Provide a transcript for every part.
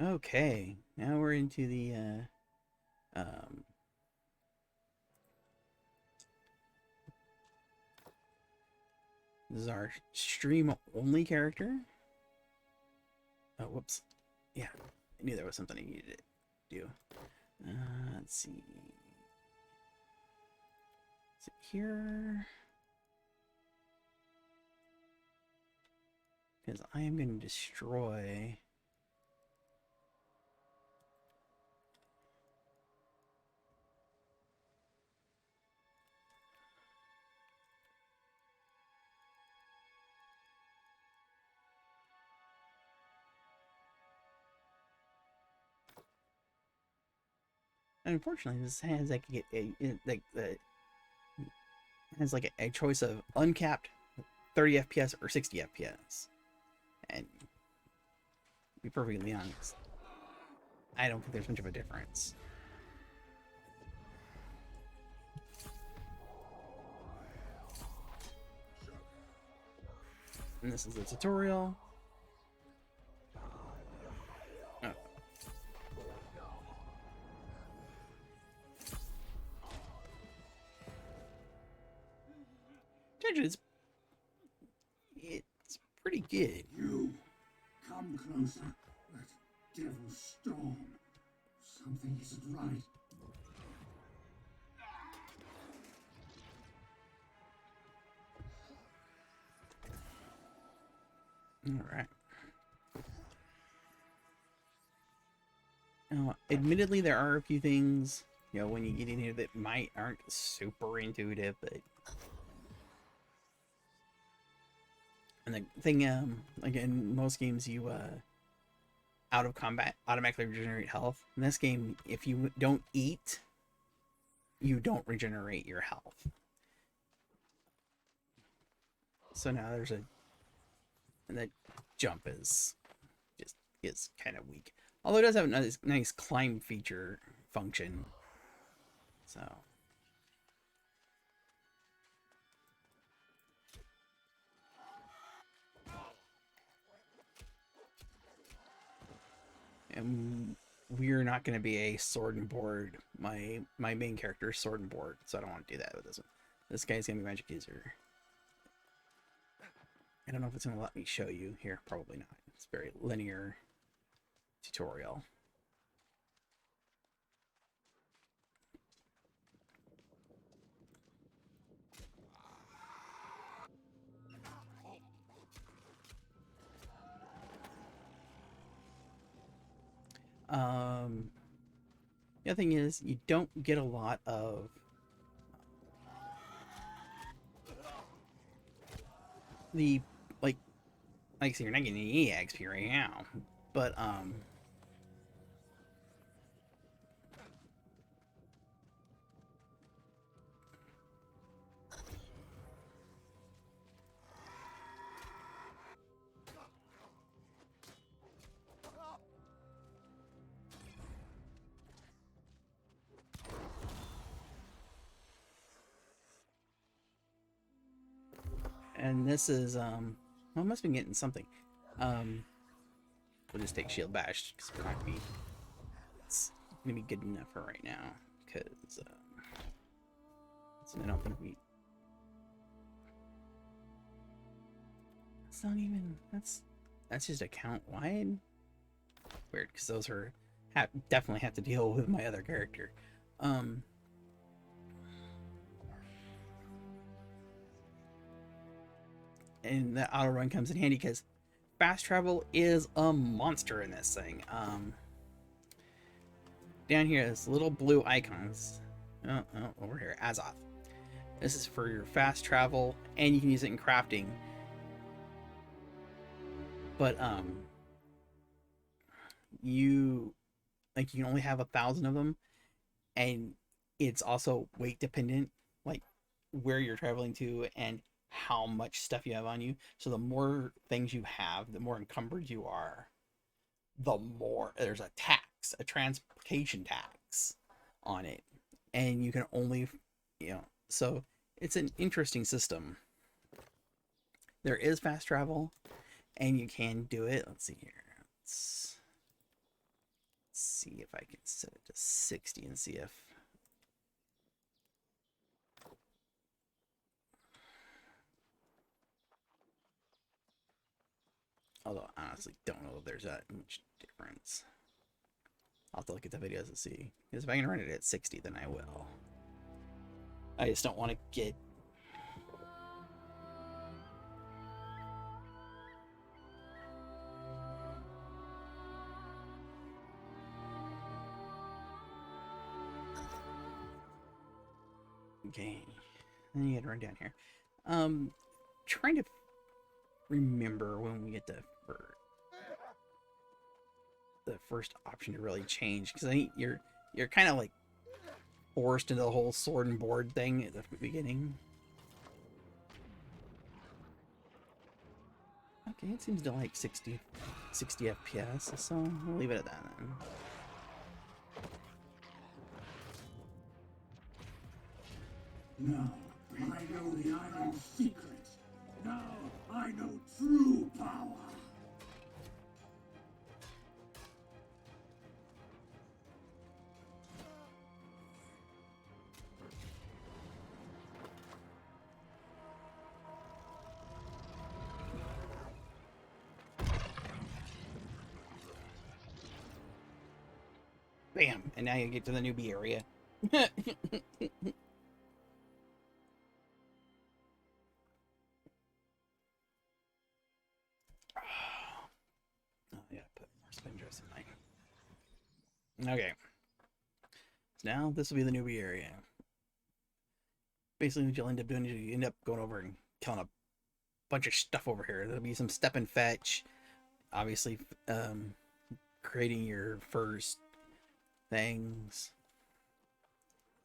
Okay, now we're into the this is our stream only character. Oh, whoops. Yeah, I knew there was something I needed to do. Let's see. Is it here? Because I am going to destroy. Unfortunately, this has like a choice of uncapped 30 FPS or 60 FPS. And to be perfectly honest, I don't think there's much of a difference. And this is the tutorial. Oh. Judges, it's pretty good. You come closer. That devil storm. Something isn't right. All right. Now, admittedly, there are a few things, when you get in here that aren't super intuitive, but and the thing, like in most games, you out of combat automatically regenerate health. In this game, if you don't eat, you don't regenerate your health. So now there's and that jump is kind of weak. Although it does have a nice climb feature function. So and we're not going to be a sword and board. My main character is sword and board, so I don't want to do that with this one. This guy's gonna be magic user. I don't know if it's gonna let me show you here. Probably not. It's very linear tutorial. Um, the other thing is you don't get a lot of the like I said, you're not getting any XP right now, but and this is well, I must have been getting something. Um, we'll just take shield bash because it's gonna be good enough for right now because so I don't think we. It's not even that's just account wide. Weird because those are definitely have to deal with my other character. Um, and the auto run comes in handy because fast travel is a monster in this thing. Down here, this little blue icons. Over here, Azoth. This is for your fast travel, and you can use it in crafting. But you you can only have 1,000 of them, and it's also weight dependent, like where you're traveling to and how much stuff you have on you. So the more things you have, the more encumbered you are, the more there's a transportation tax on it. And you can only, so it's an interesting system. There is fast travel and you can do it. Let's see here. see if I can set it to 60 and see if... Although I honestly don't know if there's that much difference. I'll have to look at the videos to see. Because if I can run it at 60, then I will. I just don't want to get... Okay. Then you gotta run down here. Trying to remember when we get to the first option to really change, because I think you're kind of like forced into the whole sword and board thing at the beginning. Okay, it seems to like 60 FPS, so we'll leave it at that then. Now, I know the island's secret. Now, I know true power. Bam! And now you get to the newbie area. Oh, yeah, put more spin dress in mine. Okay. So now this will be the newbie area. Basically, what you'll end up doing is you end up going over and killing a bunch of stuff over here. There'll be some step and fetch. Obviously, creating your first things.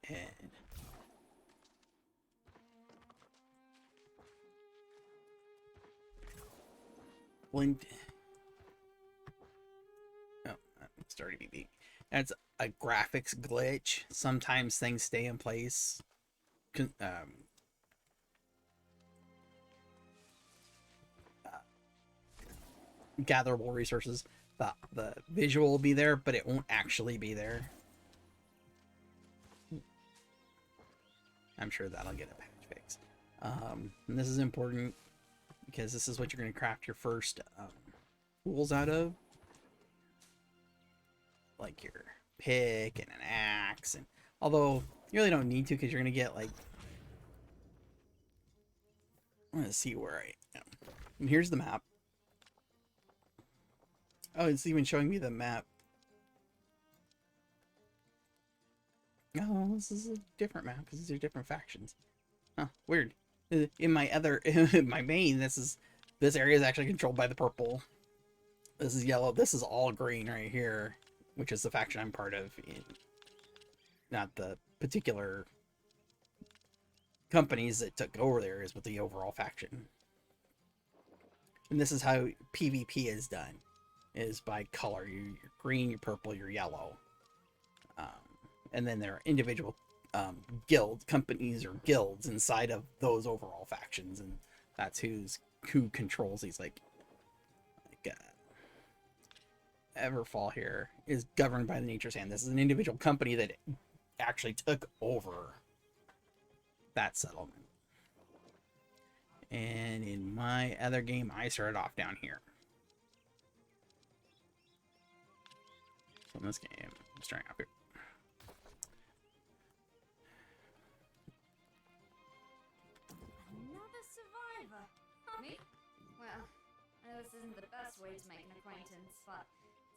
And blend. Oh, it's already BB. That's a graphics glitch. Sometimes things stay in place. Gatherable resources. The visual will be there, but it won't actually be there. I'm sure that'll get a patch fix. And this is important because this is what you're going to craft your first tools out of, like your pick and an axe. And although you really don't need to, because you're going to get like, I'm going to see where I am. And here's the map. Oh, it's even showing me the map. Oh, this is a different map because these are different factions. Huh, weird. In my other, in my main, this area is actually controlled by the purple. This is yellow. This is all green right here, which is the faction I'm part of. Not the particular companies that took over the areas, but the overall faction. And this is how PvP is done. Is by color. You're green, you're purple, you're yellow. And then there are individual guild companies or guilds inside of those overall factions, and that's who controls these. Like Everfall here is governed by the Nature's Hand. This is an individual company that actually took over that settlement. And in my other game, I started off down here. So in this game, I'm starting off here. Another survivor. Me? Well, I know this isn't the best way to make an acquaintance, but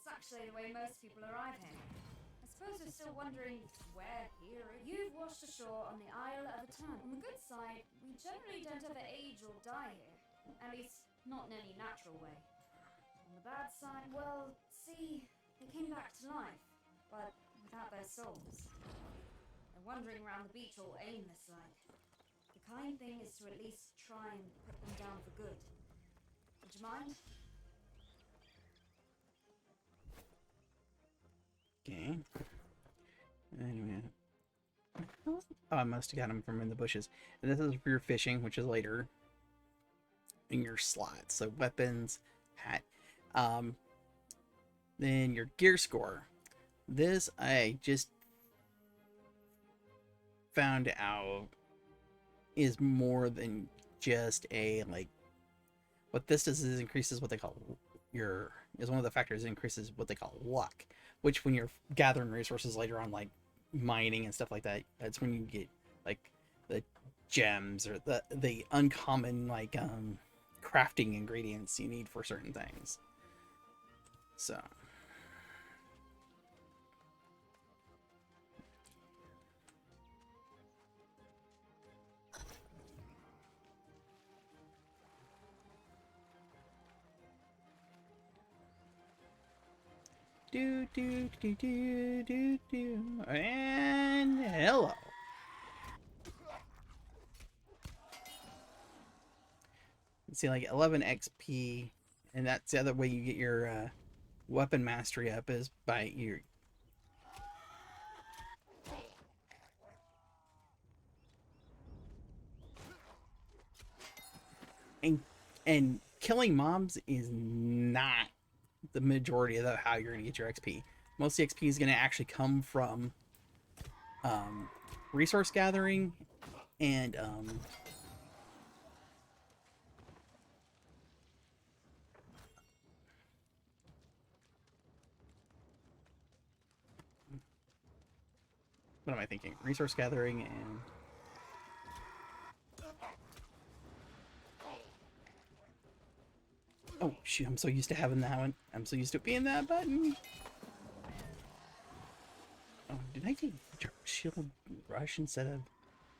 it's actually the way most people arrive here. I suppose you're still wondering where here. You've washed ashore on the Isle of Eternal. On the good side, we generally don't ever age or die here. At least, not in any natural way. On the bad side, well, see, they came back to life, but without their souls. They're wandering around the beach all aimless like. The kind thing is to at least try and put them down for good. Would you mind? Okay. Anyway. Oh, I must have got them from in the bushes. And this is for your fishing, which is later. In your slots. So weapons, hat. Then your gear score. This I just found out is more than just a like. What this does is increases what they call your is one of the factors that increases what they call luck, which when you're gathering resources later on, like mining and stuff like that, that's when you get like the gems or the uncommon like crafting ingredients you need for certain things. So do do do do do do and hello. See, like 11 XP, and that's the other way you get your weapon mastery up is by your and and killing mobs is not the majority of how you're gonna get your XP. Most of the XP is gonna actually come from resource gathering and what am I thinking? Resource gathering and oh shoot! I'm so used to having that one. I'm so used to it being that button. Oh, did I take shield rush instead of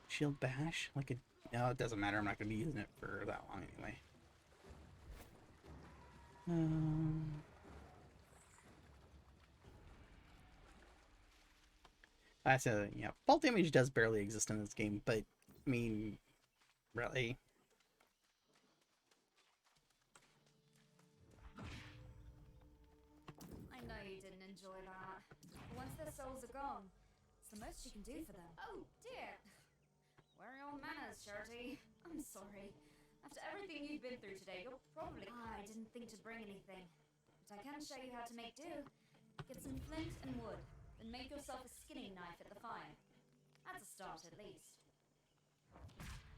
shield bash? Like a no, it doesn't matter. I'm not gonna be using it for that long anyway. I said, yeah, fall damage does barely exist in this game, but I mean, really. I know you didn't enjoy that. But once their souls are gone, it's the most you can do for them. Oh, dear. Where are your manners, Charity? I'm sorry. After everything you've been through today, you're probably... I didn't think to bring anything. But I can show you how to make do. Get some flint and wood, then make yourself a skinning knife at the fire. That's a start, at least.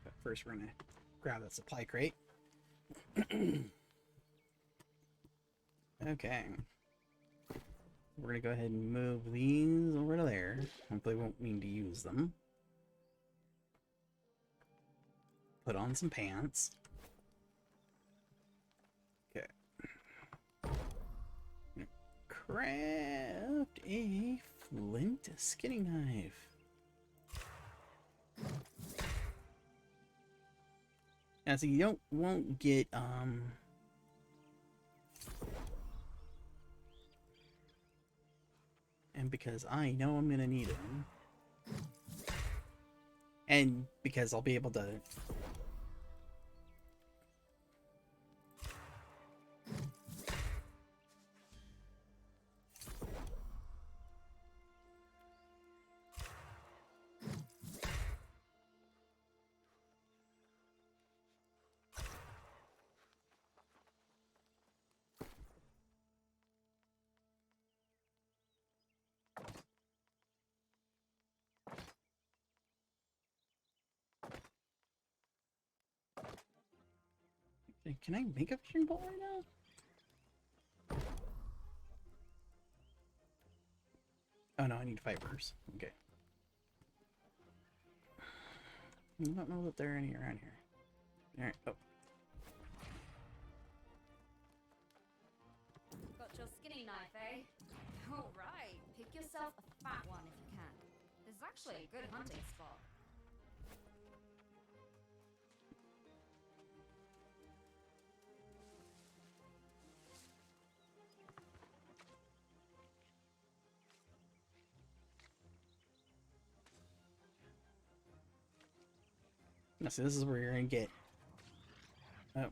But first, we're gonna grab that supply crate. Okay. We're gonna go ahead and move these over to there. Hopefully, won't need to use them. Put on some pants. Okay. Craft a flint skinning knife. Now, so you won't get and because I know I'm gonna need them, and because I'll be able to can I make a fishing pole right now? Oh no, I need fibers. Okay. I don't know that there are any around here. Alright, oh. Got your skinning knife, eh? Alright, pick yourself a fat one if you can. This is actually a good hunting spot. No, so this is where you're gonna get. Oh.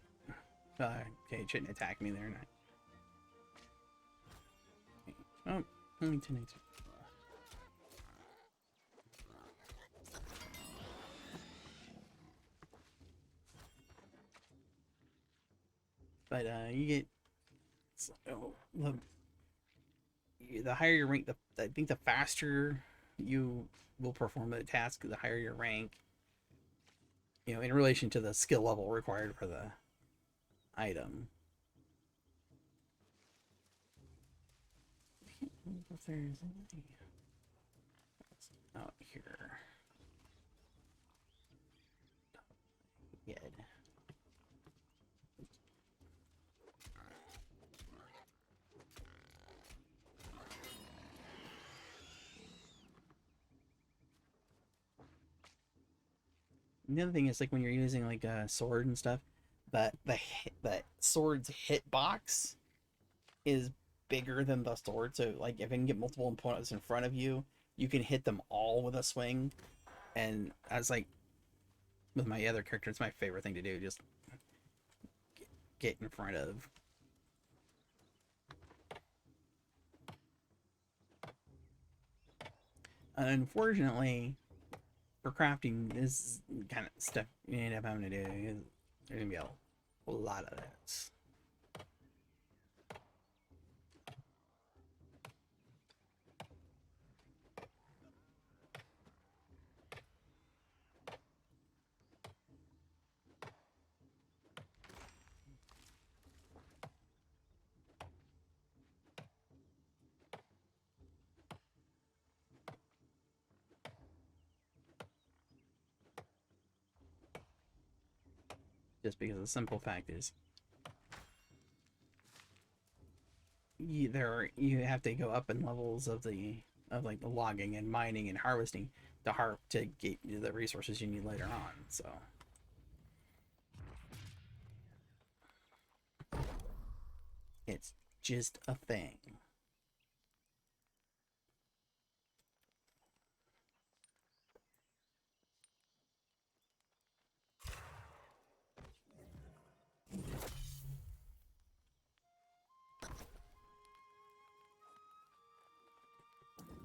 Okay, it shouldn't attack me there, not. Oh, only 10 HP. But you get the higher your rank, I think the faster you will perform the task. The higher your rank, in relation to the skill level required for the item. If there's anything out here. Good. The other thing is like when you're using like a sword and stuff, the sword's hitbox is bigger than the sword. So like if I can get multiple opponents in front of you, you can hit them all with a swing. And as like with my other character, it's my favorite thing to do. Just get in front of. Unfortunately, for crafting, this kind of stuff you end up having to do. There's gonna be a lot of that. Just because the simple fact is you have to go up in levels of like the logging and mining and harvesting to get the resources you need later on. So it's just a thing.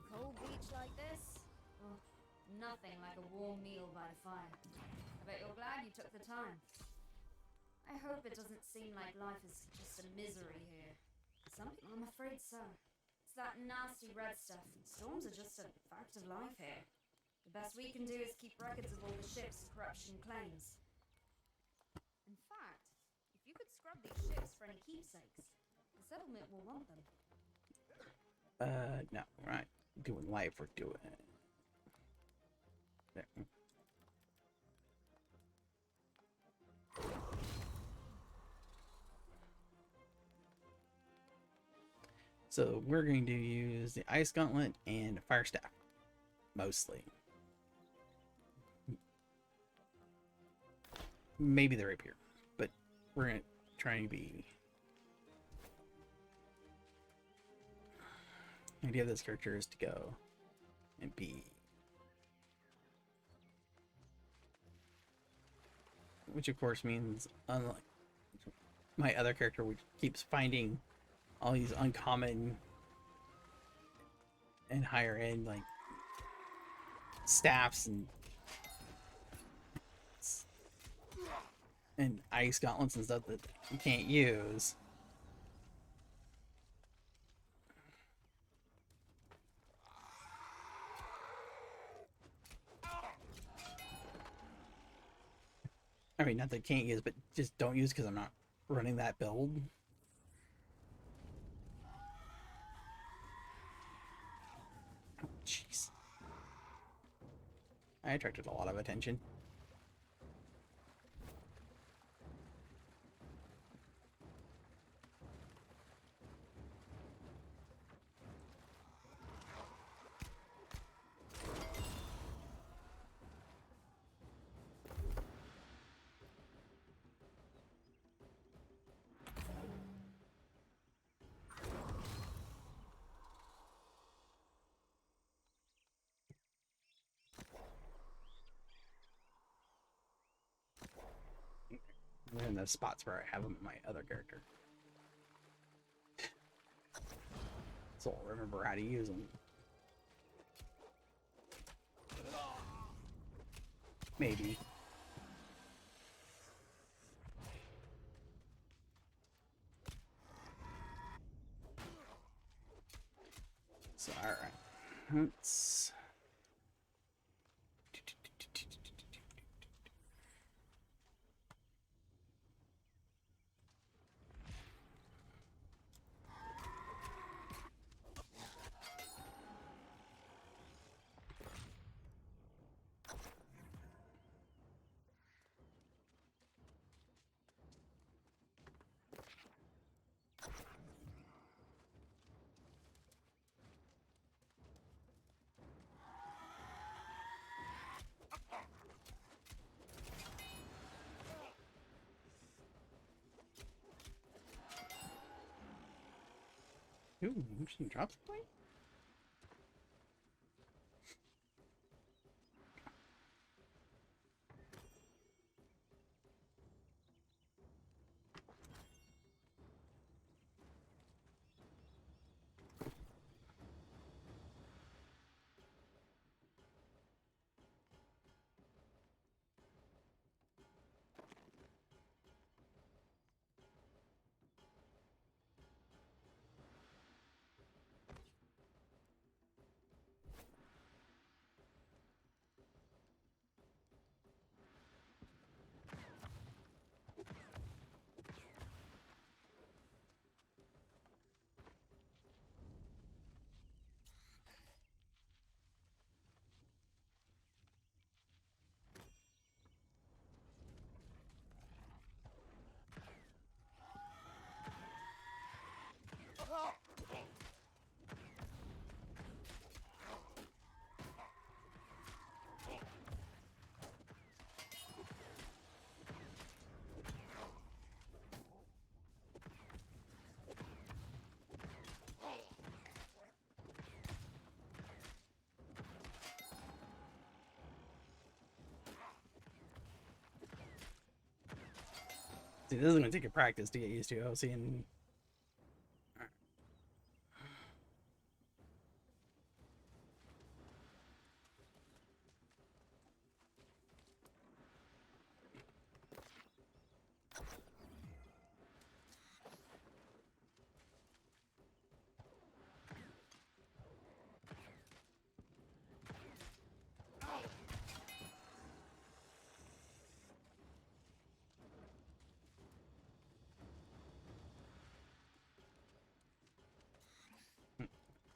Cold beach like this? Oh, nothing like a warm meal by the fire. I bet you're glad you took the time. I hope it doesn't seem like life is just a misery here. I'm afraid so. It's that nasty red stuff. Storms are just a fact of life here. The best we can do is keep records of all the ships corruption claims. In fact, if you could scrub these ships for any keepsakes, the settlement will want them. No, we're not doing life, we're doing it. There. So we're going to use the Ice Gauntlet and Fire Staff, mostly. Maybe the Rapier, but we're going to try and be... The idea of this character is to go and be... Which of course means, unlike my other character, which keeps finding all these uncommon and higher end like staffs and ice gauntlets and stuff that you can't use. I mean, not that I can't use, but just don't use because I'm not running that build. Oh, jeez. I attracted a lot of attention. In the spots where I have them in my other character. So I'll remember how to use them. Maybe. So, all right. Let's. Ooh, interesting drop point. See, this is gonna take a practice to get used to. I was seeing.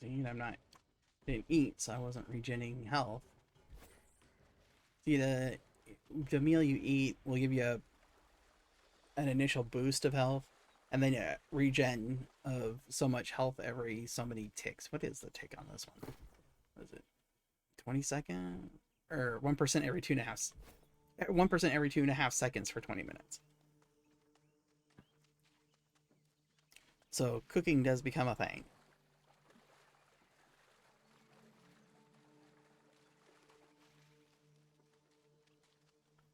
See, didn't eat, so I wasn't regenerating health. See, the meal you eat will give you an initial boost of health, and then a regen of so much health every so many ticks. What is the tick on this one? What is it? 20-second or 1% every 2.5. 1% every 2.5 seconds for 20 minutes. So cooking does become a thing.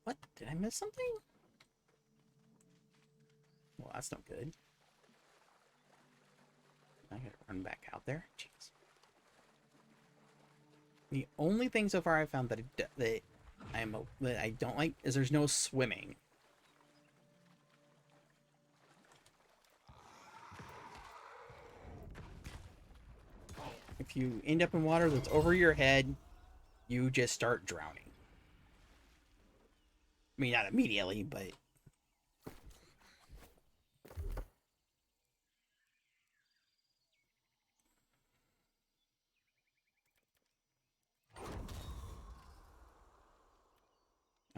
What? Did I miss something? Well, that's not good. I gotta run back out there. Jeez. The only thing so far I found that I don't like is there's no swimming. If you end up in water that's over your head, you just start drowning. I mean, not immediately, but...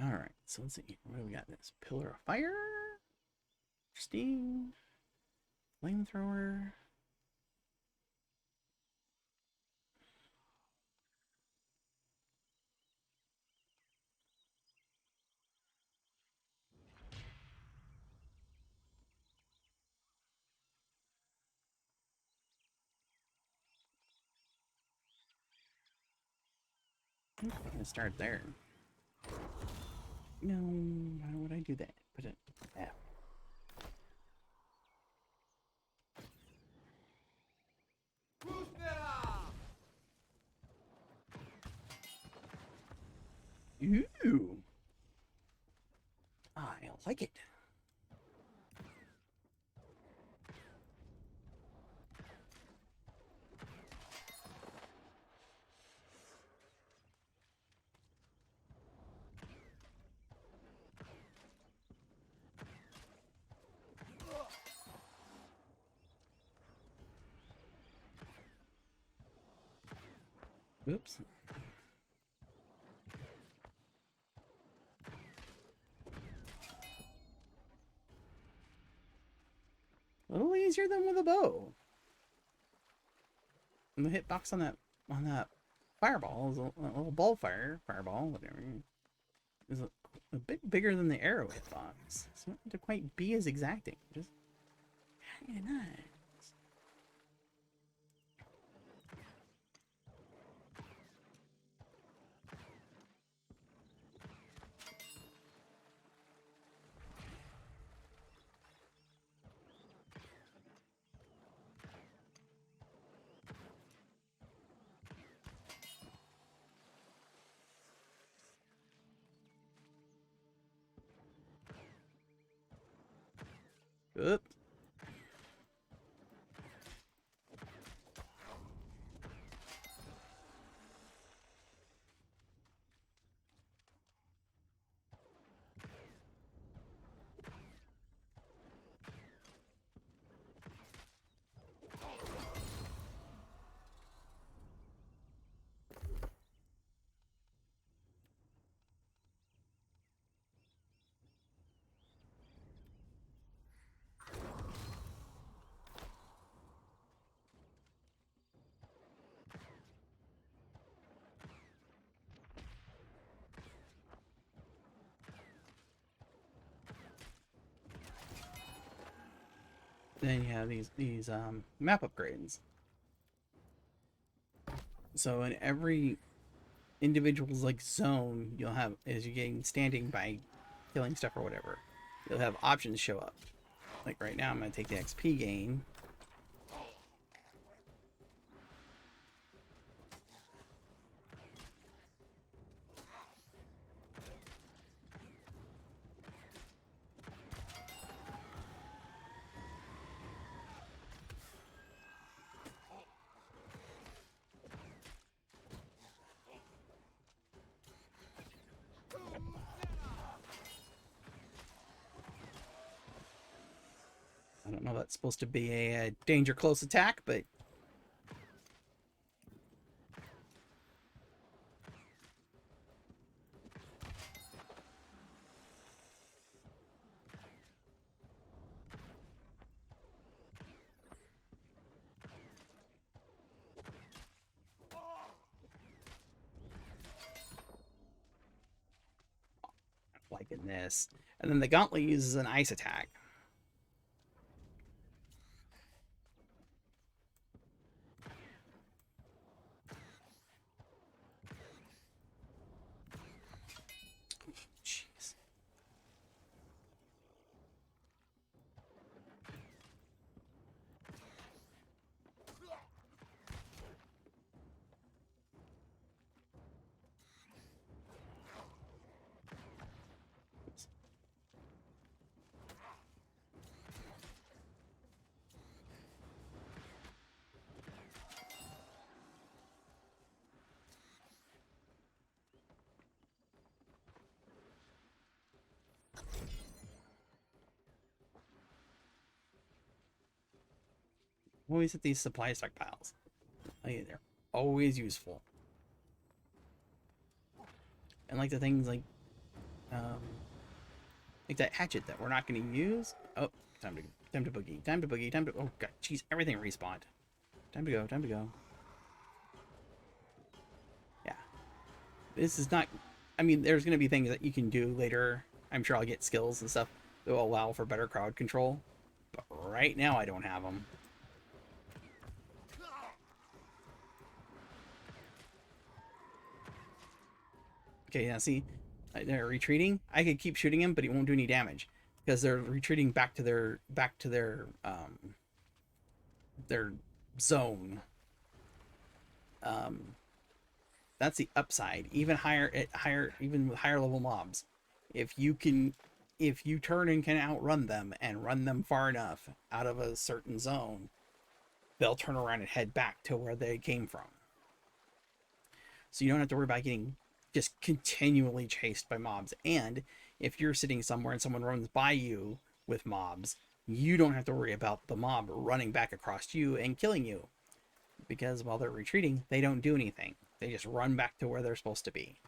Alright, so let's see. What do we got? This pillar of fire? Interesting. Flamethrower. I'm gonna start there. No, why would I do that? Put it. Yeah. Ooh. I like it. Oops. A little easier than with a bow. And the hitbox on that fireball is a little ball fireball, whatever, is a bit bigger than the arrow hitbox. So you don't have to quite be as exacting. Just kind of nice. Oop. Then you have these map upgrades. So in every individual's like zone, you'll have, as you gain standing by killing stuff or whatever, you'll have options show up. Like right now, I'm gonna take the XP gain. I don't know if that's supposed to be a danger close attack, but like in this. And then the gauntlet uses an ice attack. Jeez. Always at these supply stockpiles. They're always useful. And like the things like that hatchet that we're not going to use. Oh, time to boogie. Time to boogie. Time to. Oh god, jeez, everything respawned. Time to go. Time to go. Yeah, this is not. I mean, there's going to be things that you can do later. I'm sure I'll get skills and stuff that will allow for better crowd control. But right now, I don't have them. Okay, now see, they're retreating. I could keep shooting him, but he won't do any damage because they're retreating back to their zone. That's the upside. Even with higher level mobs, if you turn and can outrun them and run them far enough out of a certain zone, they'll turn around and head back to where they came from. So you don't have to worry about getting just continually chased by mobs. And if you're sitting somewhere and someone runs by you with mobs, you don't have to worry about the mob running back across you and killing you, because while they're retreating, they don't do anything. They just run back to where they're supposed to be.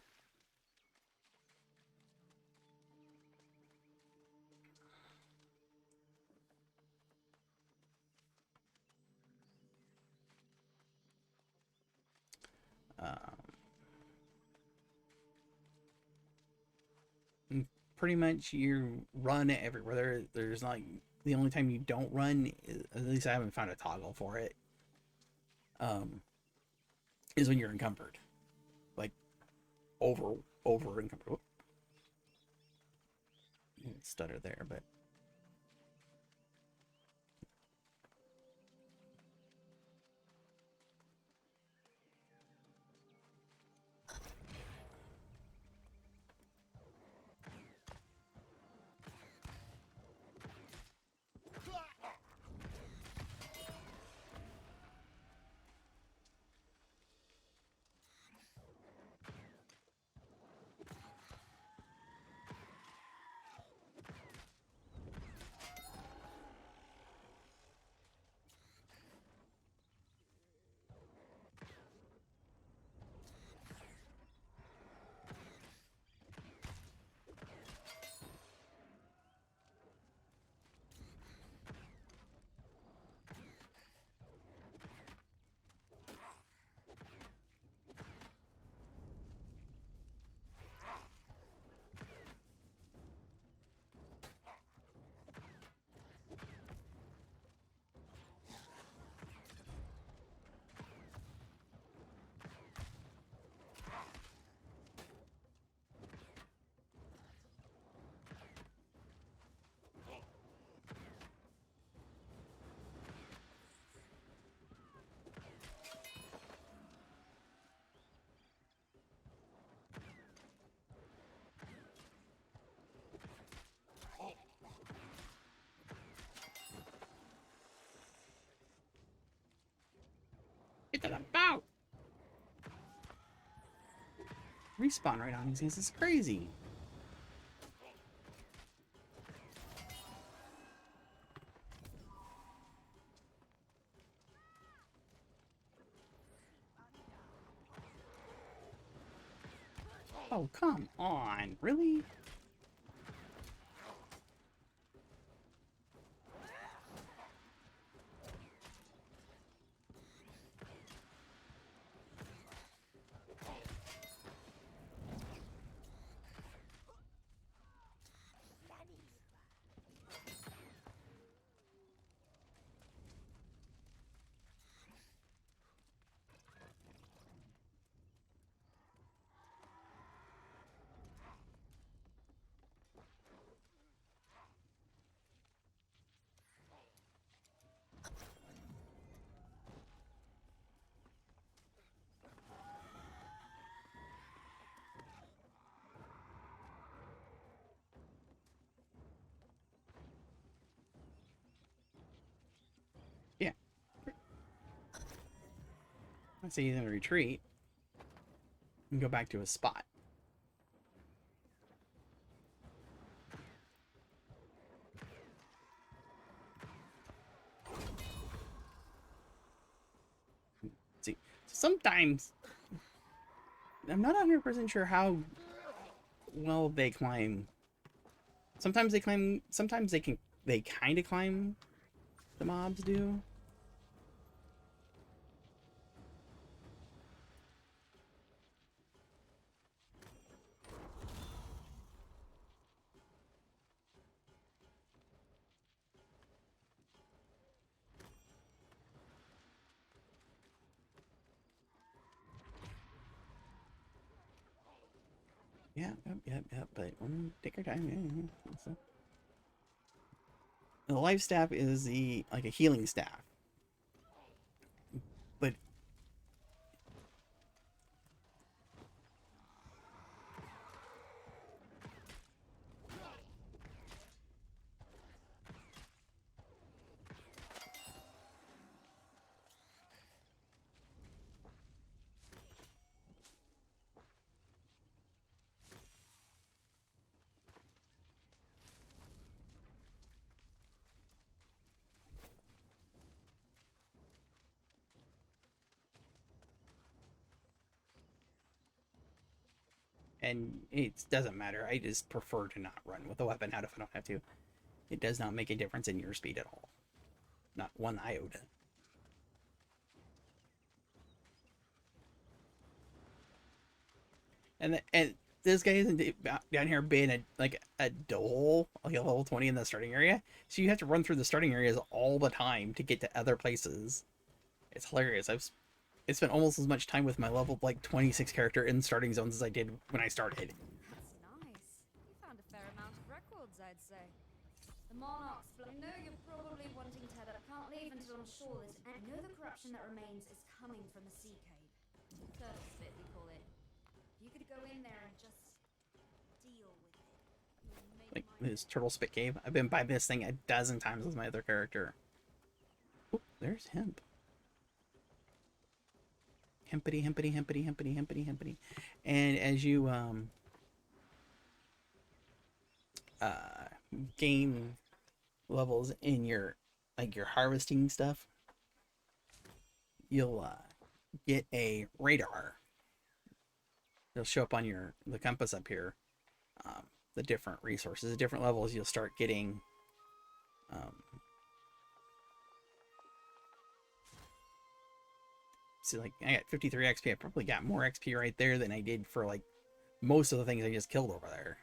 Pretty much you run everywhere. There's not the only time you don't run. At least I haven't found a toggle for it. Is when you're encumbered, like over encumbered. Stutter there, but get to the boat. Respawn right on these things is crazy. Oh, come on. Really? Yeah. I say he's gonna retreat and go back to his spot. See, sometimes I'm not 100% sure how well they climb. Sometimes they climb. Sometimes they can. They kind of climb. The mobs do. Yeah, yep. But take your time. Yeah. So. The life staff is like a healing staff, but and it doesn't matter. I just prefer to not run with a weapon out if I don't have to. It does not make a difference in your speed at all. Not one iota. And this guy isn't down here being a dole, like a level 20 in the starting area. So you have to run through the starting areas all the time to get to other places. It's hilarious. It's spent almost as much time with my level like 26 character in starting zones as I did when I started. That's nice. You found a fair amount of records, I'd say. The Monarchs. I know you're probably wanting to head up. Can't leave until I'm sure that. I know the corruption that remains is coming from the Sea Cave. Turtle Spit, we call it. You could go in there and just deal with it. Like this Turtle Spit Cave. I've been by this thing a dozen times with my other character. Oh, there's Hemp. Hempity, hempity, hempity, hempity, hempity, hempity. And as you gain levels in your harvesting stuff, you'll get a radar. It'll show up on the compass up here. The different resources, the different levels, you'll start getting see, like, I got 53 XP. I probably got more XP right there than I did for like most of the things I just killed over there.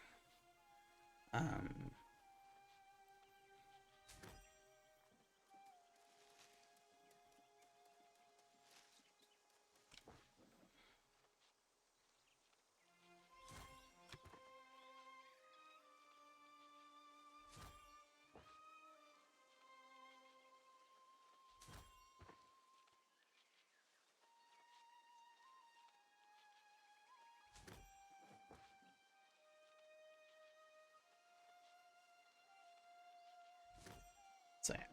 So yeah.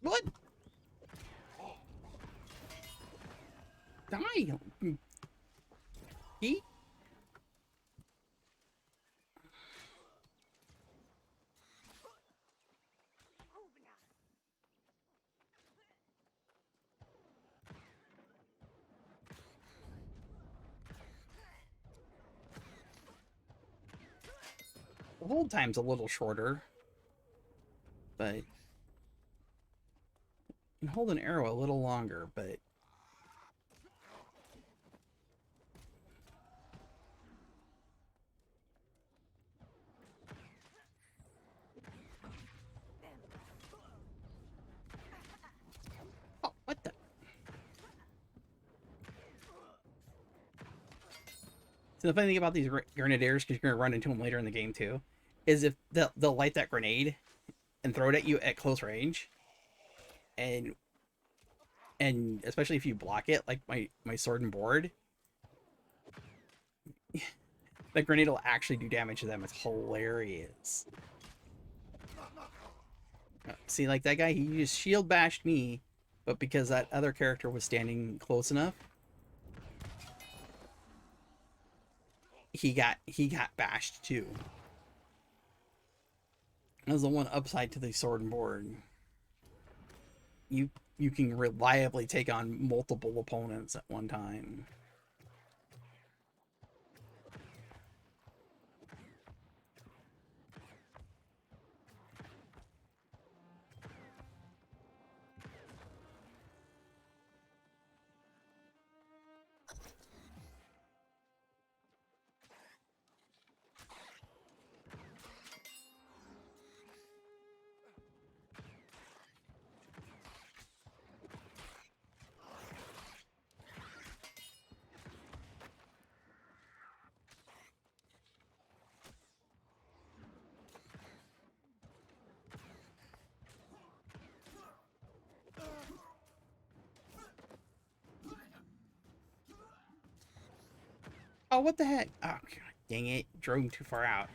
What? Die! He? The hold time's a little shorter, but you can hold an arrow a little longer, but oh, what the? So the funny thing about these grenadiers, because you're gonna run into them later in the game too, is if they'll light that grenade and throw it at you at close range, and especially if you block it, like my sword and board, the grenade will actually do damage to them. It's hilarious. See, like that guy, he just shield bashed me, but because that other character was standing close enough, he got bashed too. That's the one upside to the sword and board. You can reliably take on multiple opponents at one time. Oh, what the heck? Oh, God, dang it. Drove too far out.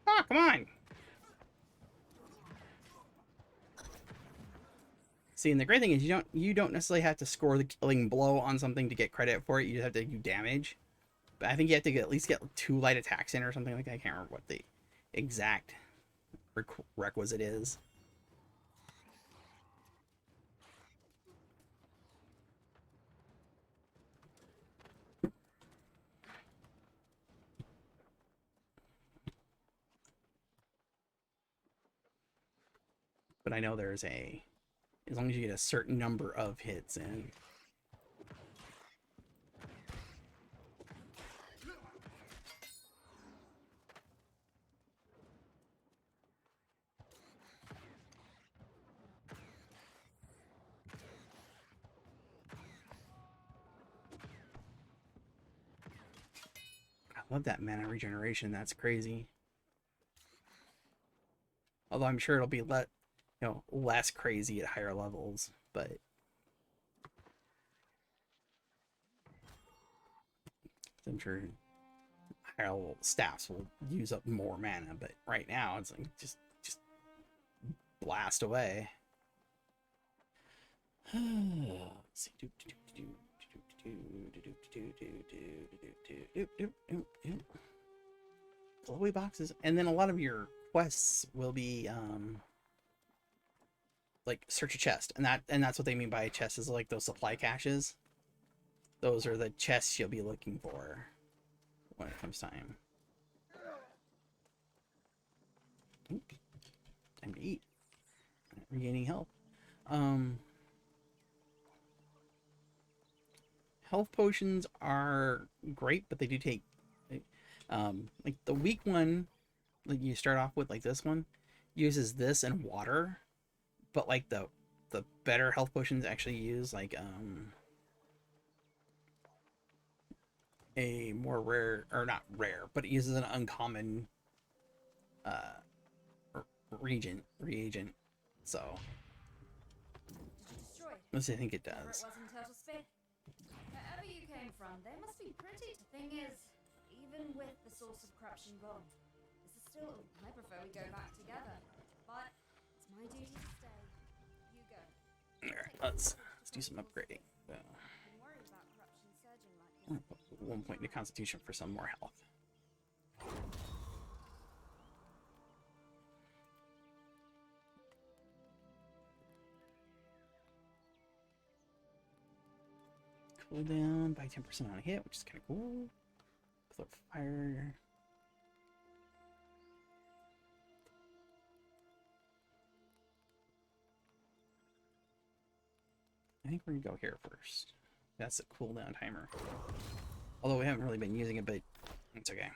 Oh, come on. See, and the great thing is you don't necessarily have to score the killing blow on something to get credit for it. You just have to do damage. But I think you have to at least get 2 light attacks in or something like that. I can't remember what the exact requisite is. But I know there's as long as you get a certain number of hits in. I love that mana regeneration. That's crazy. Although I'm sure it'll be less crazy at higher levels, but I'm sure higher level staffs will use up more mana. But right now, it's like just blast away. Let's see. Glowy boxes, and then a lot of your quests will be like search a chest, and that's what they mean by a chest, is like those supply caches. Those are the chests you'll be looking for when it comes time. Time to eat. Regaining health. Health potions are great, but they do take like the weak one, like you start off with, like this one uses this and water, but like the better health potions actually use like a more rare, or not rare, but it uses an uncommon reagent. So let's see, I think it does. Wherever you came from, they must be pretty. The thing is, even with the source of corruption gone, this is still. I prefer we go back together, but it's my duty to stay. You go. Alright, let's do some upgrading. So, I'm worried about corruption surging like this. 1 point into Constitution for some more health. Cool down by 10% on a hit, which is kind of cool. Pillar of Fire. I think we're gonna go here first. That's a cooldown timer. Although we haven't really been using it, but it's okay.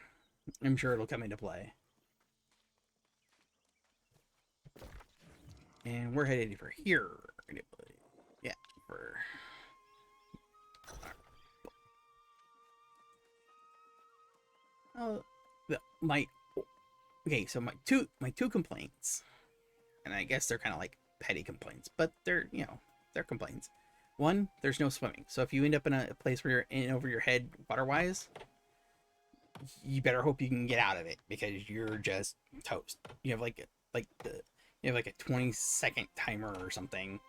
I'm sure it'll come into play. And we're headed for here. Yeah, for... Oh, okay, so my two complaints, and I guess they're kind of like petty complaints, but they're, they're complaints. One, there's no swimming, so if you end up in a place where you're in over your head water-wise, you better hope you can get out of it, because you're just toast. You have like a 20-second timer or something.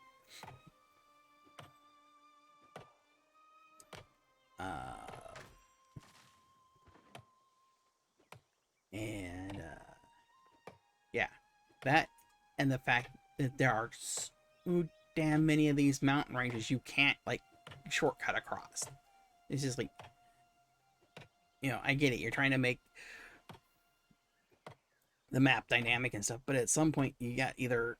And yeah, that, and the fact that there are so damn many of these mountain ranges you can't like shortcut across. It's just like, I get it, you're trying to make the map dynamic and stuff, but at some point you got either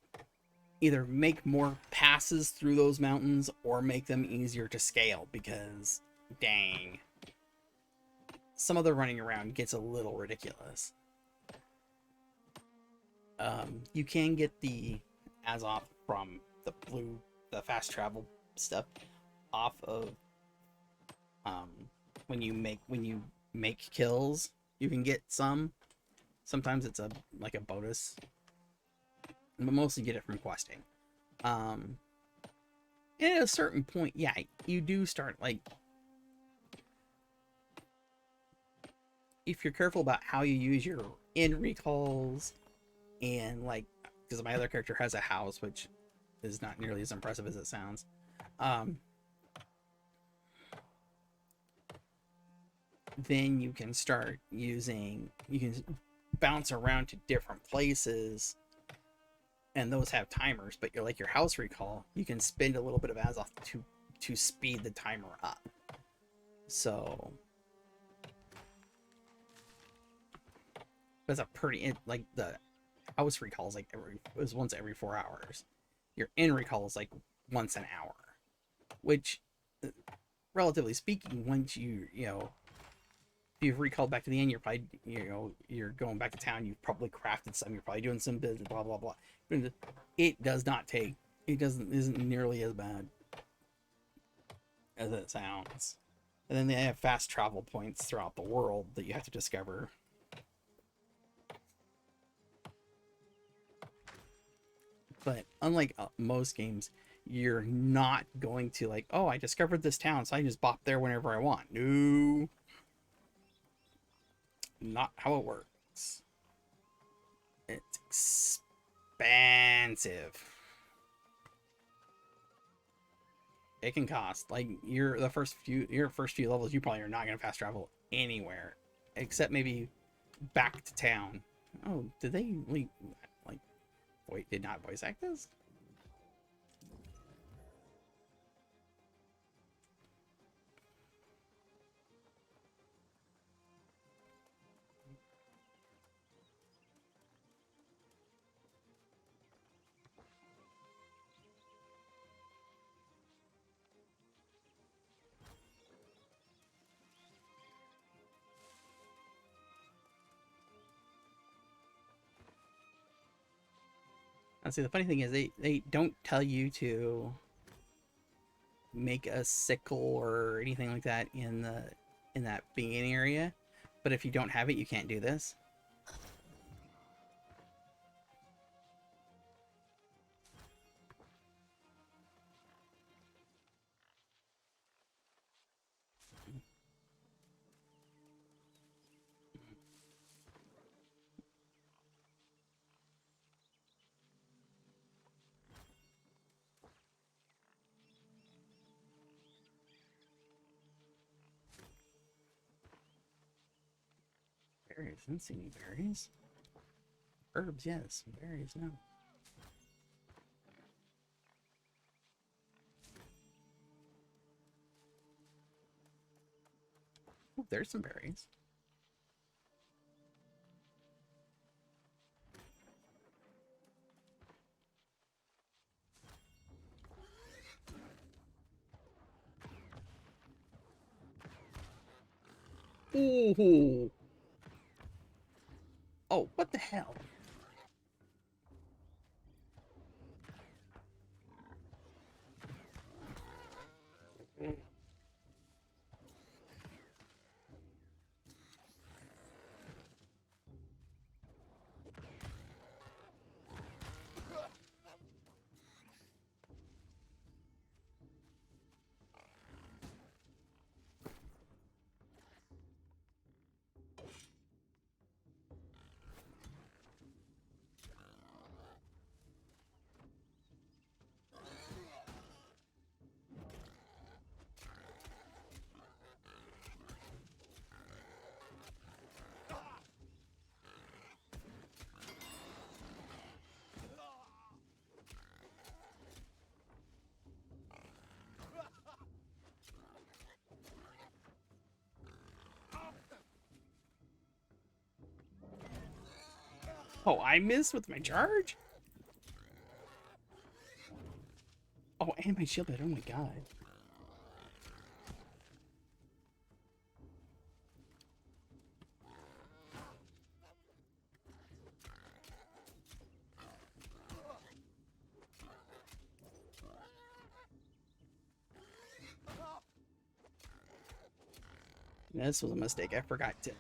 make more passes through those mountains or make them easier to scale, because dang, some of the running around gets a little ridiculous. You can get the Azoth from the fast travel stuff off of when you make kills, You can get some. Sometimes it's a like a bonus, but mostly get it from questing. And at a certain point, yeah, you do start like, if you're careful about how you use your in recalls, and like, because my other character has a house, which is not nearly as impressive as it sounds. Then you can start using, you can bounce around to different places, and those have timers. But you're like your house recall, you can spend a little bit of Azoth to speed the timer up. So that's a pretty, like, the house recall is like it was once every 4 hours. Your in recall is like once an hour, which, relatively speaking, once you know, if you've recalled back to the end, you're probably, you know, you're going back to town, you've probably crafted some, you're probably doing some business, blah blah blah. It does not take, isn't nearly as bad as it sounds. And then they have fast travel points throughout the world that you have to discover. But unlike most games, you're not going to like, oh, I discovered this town, so I can just bop there whenever I want. No, not how it works. It's expensive. It can cost, like, your first few levels, you probably are not gonna fast travel anywhere except maybe back to town. Oh, did they like wait, did not voice act this? And see, the funny thing is they don't tell you to make a sickle or anything like that in that beginning area, but if you don't have it, you can't do this. Berries, I didn't see any berries. Herbs, yes. Berries, no. Oh, there's some berries. Ooh. Oh, what the hell? Oh, I missed with my charge? Oh, and my shield bed. Oh my god. This was a mistake. I forgot to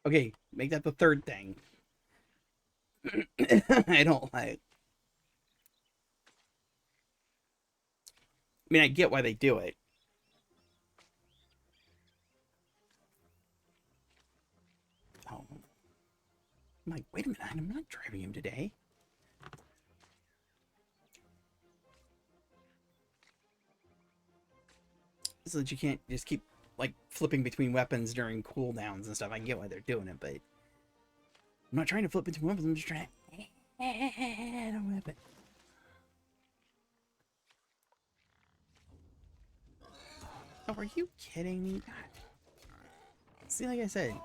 Okay, make that the third thing. I don't like. I mean, I get why they do it. Oh, I'm like, wait a minute, I'm not driving him today. So that you can't just keep like flipping between weapons during cooldowns and stuff. I get why they're doing it, but I'm not trying to flip between weapons. I'm just trying to add a weapon. Oh, are you kidding me? God. See, like I said,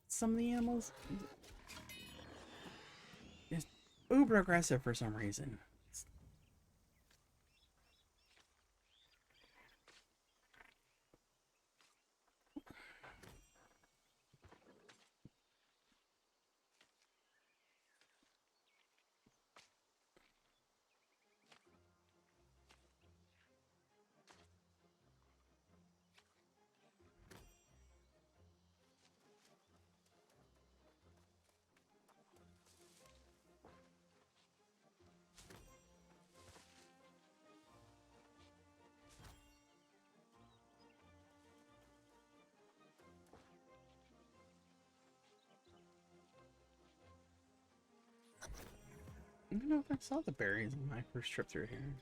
some of the animals just uber aggressive for some reason. I don't know if I saw the berries on my first trip through here.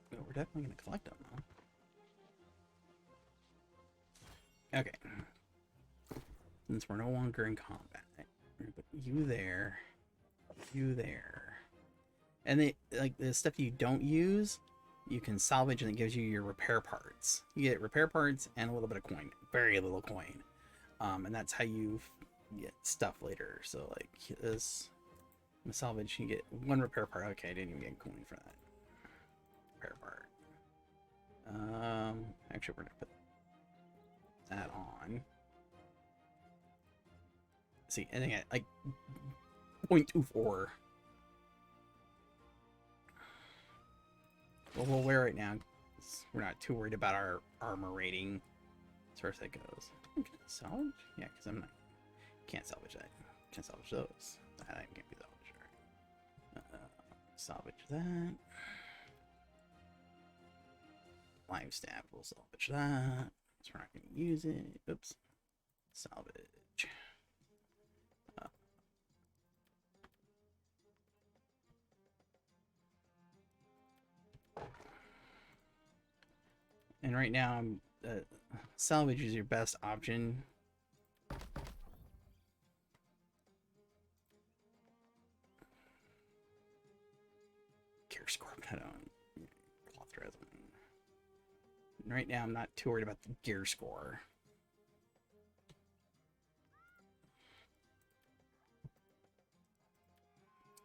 But we're definitely going to collect them, though. Okay. Since we're no longer in combat, we're gonna put you there, you there. And they, like, the stuff you don't use, you can salvage, and it gives you your repair parts. You get repair parts and a little bit of coin. Very little coin. And that's how you get stuff later. So, like, this... salvage, you get one repair part. Okay, I didn't even get coin for that. Repair part. Actually, we're gonna put that on. See, and then like 0.24. Well, we'll wear it now. We're not too worried about our armor rating as far as that goes. Okay, salvage? Yeah, because I'm not. Can't salvage that. Can't salvage those. That item can't be salvaged. Salvage that. Live staff, we'll salvage that. So we're not going to use it. Oops. Salvage. And right now, I'm salvage is your best option. Gear score, I don't. Cloth resin. Right now, I'm not too worried about the gear score.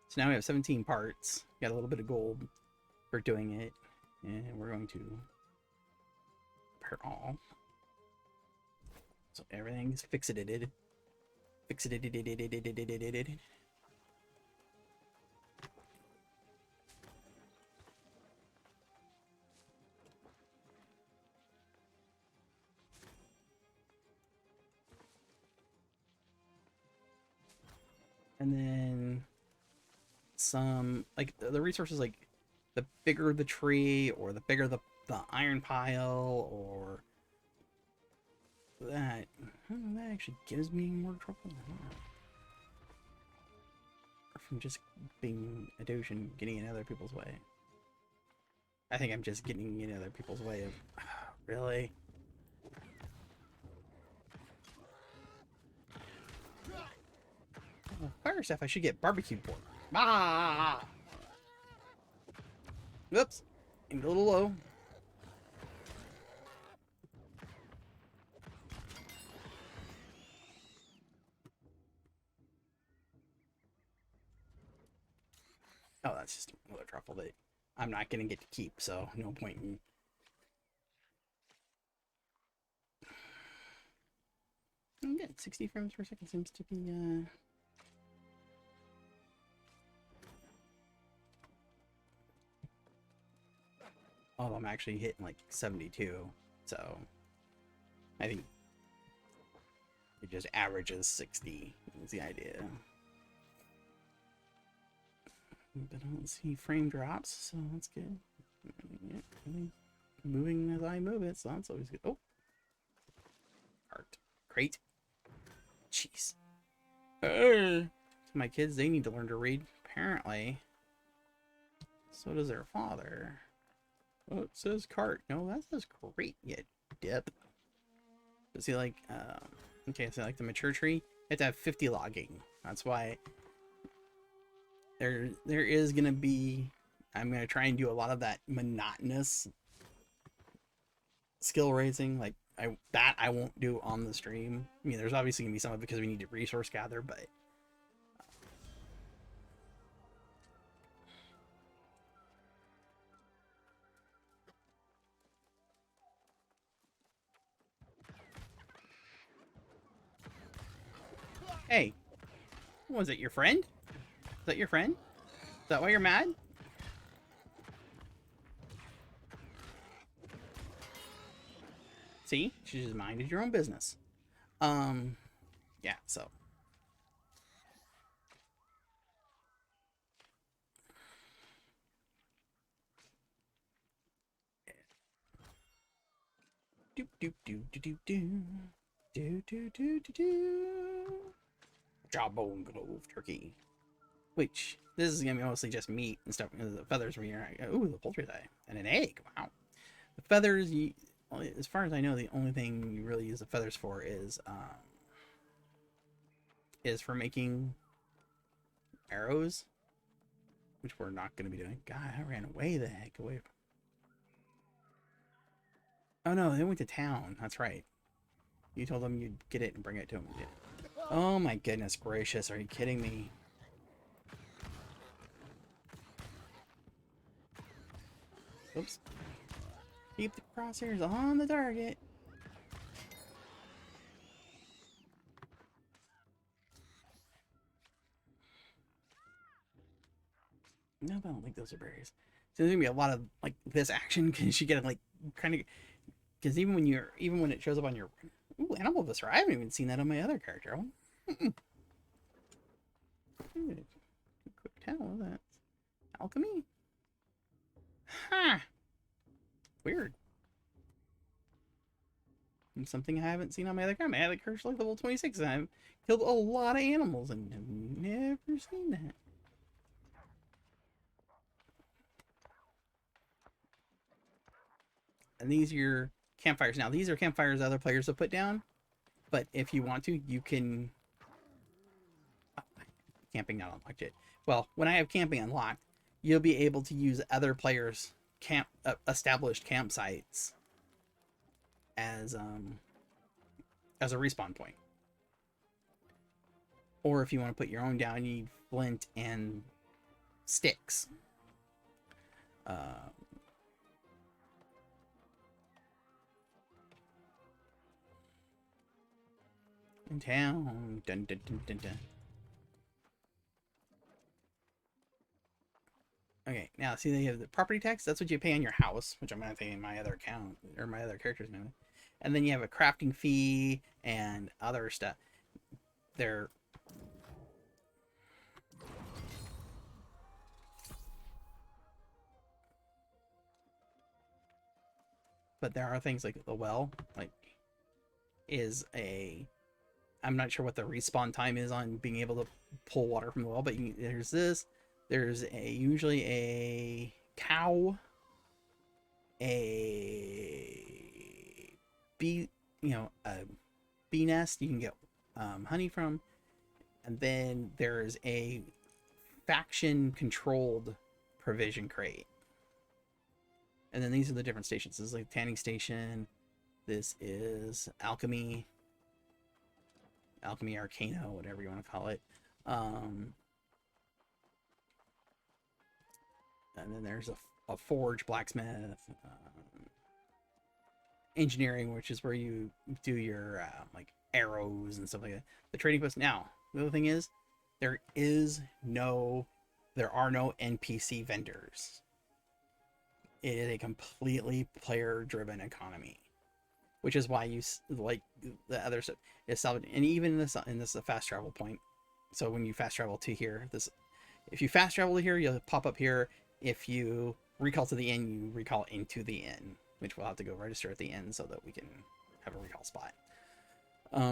So now we have 17 parts. Got a little bit of gold for doing it. And we're going to repair all. So everything's fixated. Fixated. And then some, like, the resources, like, the bigger the tree, or the bigger the iron pile, or that. That actually gives me more trouble. Or from just being a douche and getting in other people's way. I think I'm just getting in other people's way of... really? Oh, fire stuff, I should get barbecue pork. Ah! Whoops. Aimed a little low. Oh, that's just another truffle that I'm not going to get to keep, so no point in... I'm good. 60 frames per second seems to be, oh, I'm actually hitting like 72, so I think It just averages 60 is the idea. But I don't see frame drops, so that's good. Yeah, really moving as I move it, so that's always good. Oh, heart crate. Jeez. My kids, they need to learn to read. Apparently, so does their father. Oh, it says cart. No, that says crate. You dip. But see, like, okay, so like the mature tree, you have to have 50 logging. That's why there is gonna be. I'm gonna try and do a lot of that monotonous skill raising. Like I won't do on the stream. I mean, there's obviously gonna be some of it because we need to resource gather, but. Hey, was it your friend? Is that your friend? Is that why you're mad? See, she just minded your own business. Yeah, so. Doop doop doop doop doop doop doop doop doop doop. Jawbone Grove turkey. Which this is gonna be mostly just meat and stuff. The feathers from here. Ooh, the poultry thigh and an egg. Wow. The feathers, as far as I know, the only thing you really use the feathers for is for making arrows, which we're not going to be doing. God, I ran way the heck away. Oh no, they went to town. That's right. You told them you'd get it and bring it to them. Oh my goodness gracious! Are you kidding me? Oops. Keep the crosshairs on the target. No, I don't think those are berries. So there's gonna be a lot of like this action because you get like kind of because even when it shows up on your animal viscera, I haven't even seen that on my other character. Quick tell that alchemy. Huh. Weird. And something I haven't seen on my other character. My other character's like level 26 and I've killed a lot of animals and have never seen that. And these are your campfires. Now, these are campfires other players have put down. But if you want to, you can... Oh, camping not unlocked yet. Well, when I have camping unlocked, you'll be able to use other players' established campsites as a respawn point. Or if you want to put your own down, you need flint and sticks. In town. Dun, dun, dun, dun, dun. Okay, now see they have the property tax. That's what you pay on your house, which I'm gonna pay in my other account or my other character's name. And then you have a crafting fee and other stuff. They're but there are things like the well, like is a I'm not sure what the respawn time is on being able to pull water from the well, but there's this. There's usually a cow, a bee, a bee nest you can get honey from, and then there's a faction-controlled provision crate. And then these are the different stations. This is like tanning station. This is alchemy arcana, whatever you want to call it. And then there's a forge, blacksmith, engineering, which is where you do your like arrows and stuff like that. The trading post. Now, the other thing is, there are no NPC vendors. It is a completely player-driven economy, which is why like the other stuff is salvaged. And even in this fast travel point. So when you fast travel to here, if you fast travel to here, you'll pop up here. If you recall to the inn, you recall into the inn, which we'll have to go register at the inn so that we can have a recall spot. This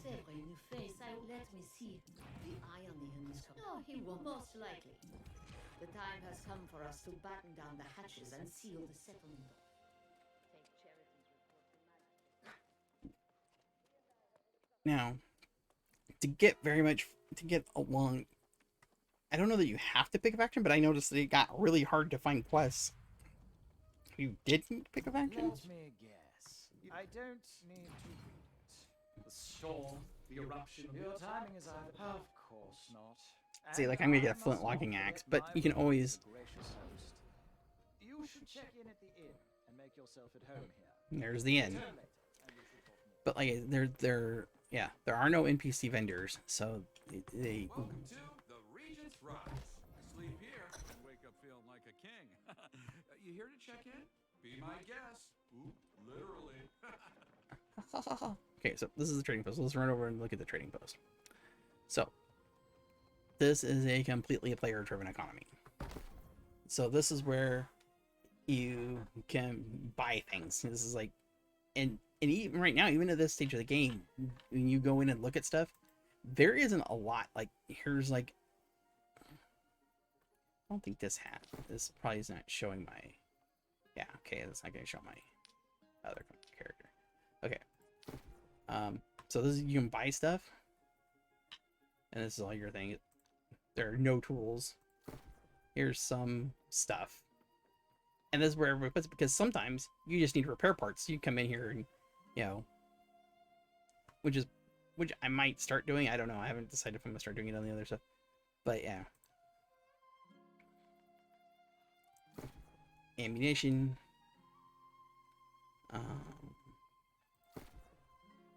every new face, let me see. The eye on the end is coming. No, he won't, most likely. The time has come for us to batten down the hatches and seal the settlement. Take Charity's report to Now, to get along, I don't know that you have to pick a faction, but I noticed that it got really hard to find quests. You didn't pick a faction? Let me guess. I don't need to read it. The storm, the eruption. Your timing is either. Of course not. See, like, I'm gonna get a flint logging axe, but you can always. You should check in at the inn and make yourself at home here. There's the inn. But like, there are no NPC vendors, so they. Welcome to the Regent's Rise. Sleep here and wake up feeling like a king. You here to check in? Be my guest. Ooh, literally. Okay, so this is the trading post. Let's run over and look at the trading post. So, this is a completely player-driven economy. So this is where you can buy things. This is like, and even right now, even at this stage of the game, when you go in and look at stuff, there isn't a lot. Like, here's like, I don't think this probably is not showing my, yeah, okay, that's not going to show my other character. Okay. So this is, you can buy stuff, and this is all your thing. There are no tools. Here's some stuff, and this is where everybody puts it, because sometimes you just need repair parts. You come in here and, you know, which I might start doing. I don't know. I haven't decided if I'm gonna start doing it on the other stuff, but yeah. Ammunition,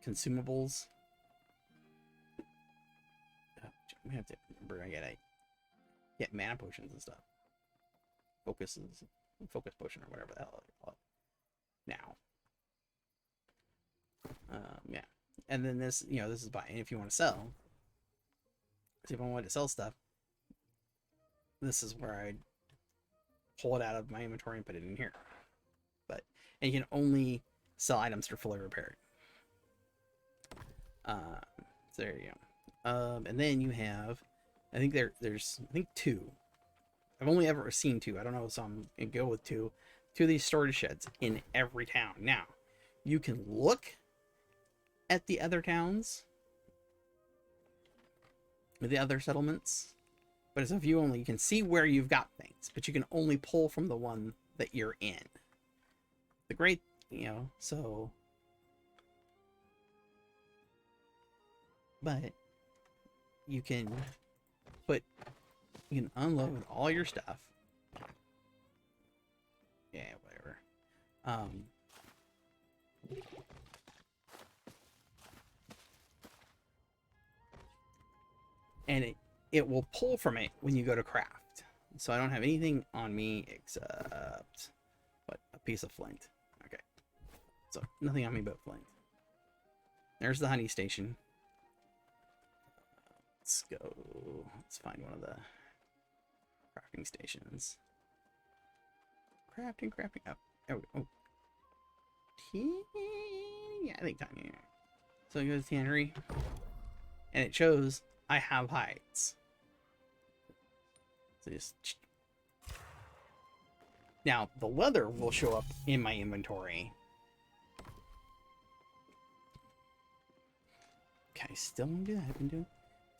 consumables. We have to remember I get mana potions and stuff. Focus potion or whatever the hell they call it. Now. Yeah. And then this, you know, this is buying if you want to sell. So if I wanted to sell stuff, this is where I'd pull it out of my inventory and put it in here. And you can only sell items that are fully repaired. So there you go. And then you have, I think there's two. I've only ever seen two. I don't know, so I'm gonna go with two. Two of these storage sheds in every town. Now, you can look at the other towns, the other settlements, but it's a view only. You can see where you've got things, but you can only pull from the one that you're in. The great, you know, so, but you can unload all your stuff. Yeah, whatever. And it will pull from it when you go to craft. So I don't have anything on me except what, a piece of flint. Okay. So nothing on me but flint. There's the honey station. Let's go. Let's find one of the crafting stations. Crafting. Oh, there we go. Yeah, I think tiny. So I go to the tannery, and it shows I have hides. So just now the leather will show up in my inventory. Okay, still gonna do that. I've been doing.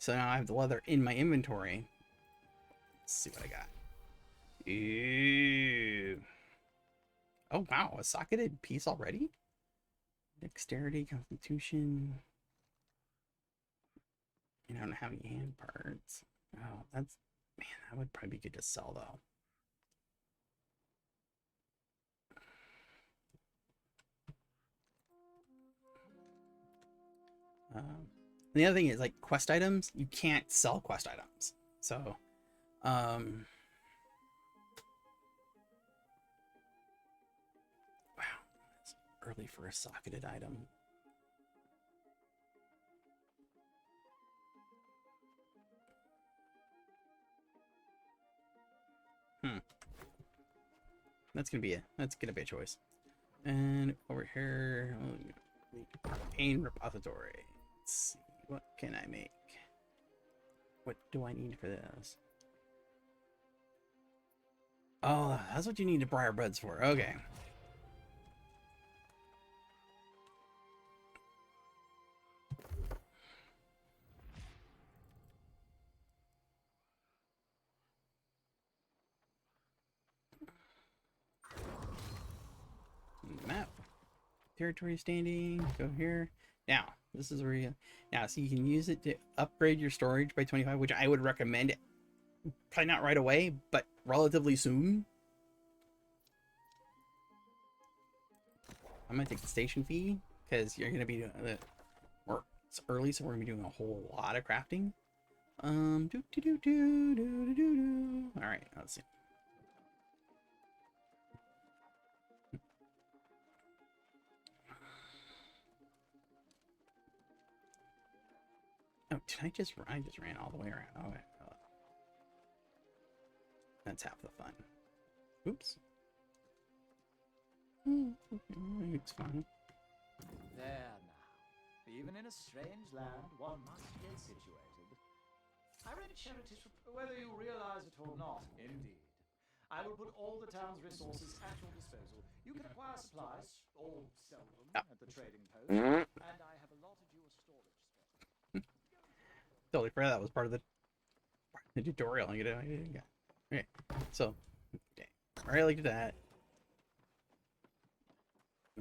So now I have the leather in my inventory. Let's see what I got. Ew. Oh wow, a socketed piece already? Dexterity, constitution. I don't have any hand parts. Oh, that's, man, that would probably be good to sell though. The other thing is, like, quest items, you can't sell quest items. So, early for a socketed item. That's gonna be a choice. And over here, Arcane Repository. Let's see, what can I make? What do I need for this? Oh, that's what you need the Briar Buds for. Okay. Map. Territory standing. Go here. Now, this is where you... Now, so you can use it to upgrade your storage by 25, which I would recommend. Probably not right away, but relatively soon. I'm going to take the station fee, because you're going to be doing it. It's early, so we're going to be doing a whole lot of crafting. Alright, let's see. Oh, did I just ran all the way around. Oh, okay. Oh. That's half the fun. Oops. It's fine. There now. Even in a strange land, one must get situated. I read Charity's whether you realize it or not. Indeed. I will put all the town's resources at your disposal. You can acquire supplies, or sell them at the trading post, and I have allotted you a storage space. Totally forgot that was part of the tutorial. Okay, so, okay. Alright, like that.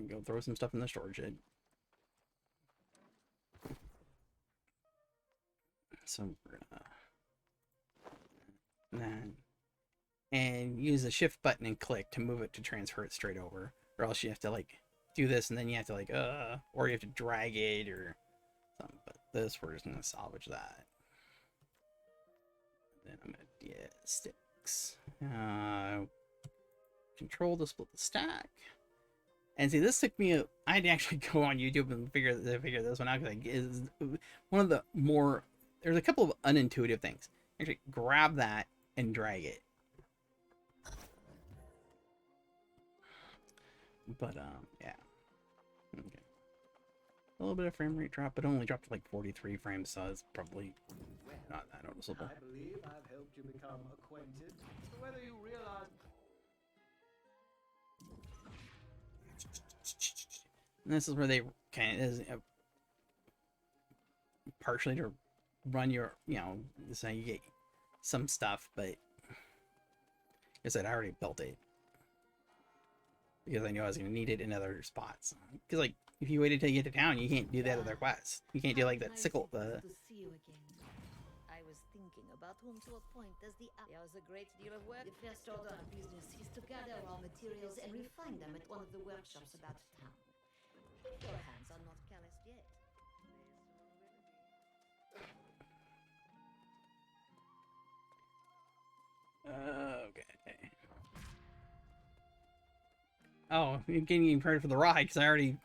Go throw some stuff in the storage shed. So we're gonna and use the shift button and click to move it to transfer it straight over, or else you have to like do this and then you have to like or you have to drag it or something. But this, we're just gonna salvage that. Then I'm gonna get sticks. Control to split the stack. And see, this took me I had to actually go on YouTube and figure this one out, because is one of the more, there's a couple of unintuitive things. Actually, grab that and drag it. But yeah. Okay. A little bit of frame rate drop, but only dropped to like 43 frames, so it's probably not that noticeable. I believe I've helped you become acquainted. Whether you realize... And this is where they kind of partially to run your, this is how you get some stuff, but like I said, I already built it because I knew I was going to need it in other spots. Because like, if you waited till you get to town, you can't do that other quest. You can't do like that sickle. To see you again. I was thinking about whom to appoint as the. There was a great deal of work. The first order of business is to gather raw materials and refine them at one of the workshops about town. If your hands are not calloused yet. Okay. Oh, you're getting credit for the ride because I already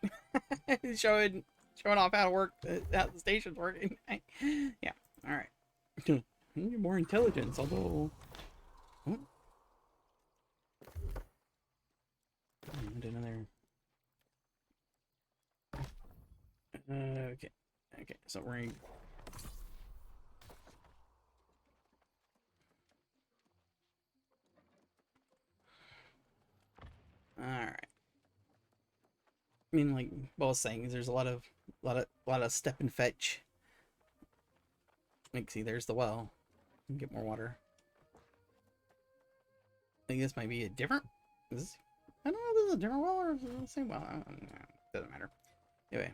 showing off how to work, how the station's working. Yeah. All right. I need more intelligence, although. Oh. Another. Okay. Okay. So we're in. All right. I mean, like Bo was saying, there's a lot of step and fetch. Like, see, there's the well. Get more water. I think this might be a different. I don't know if this is a different well or is it the same well. I don't know. Doesn't matter. Anyway,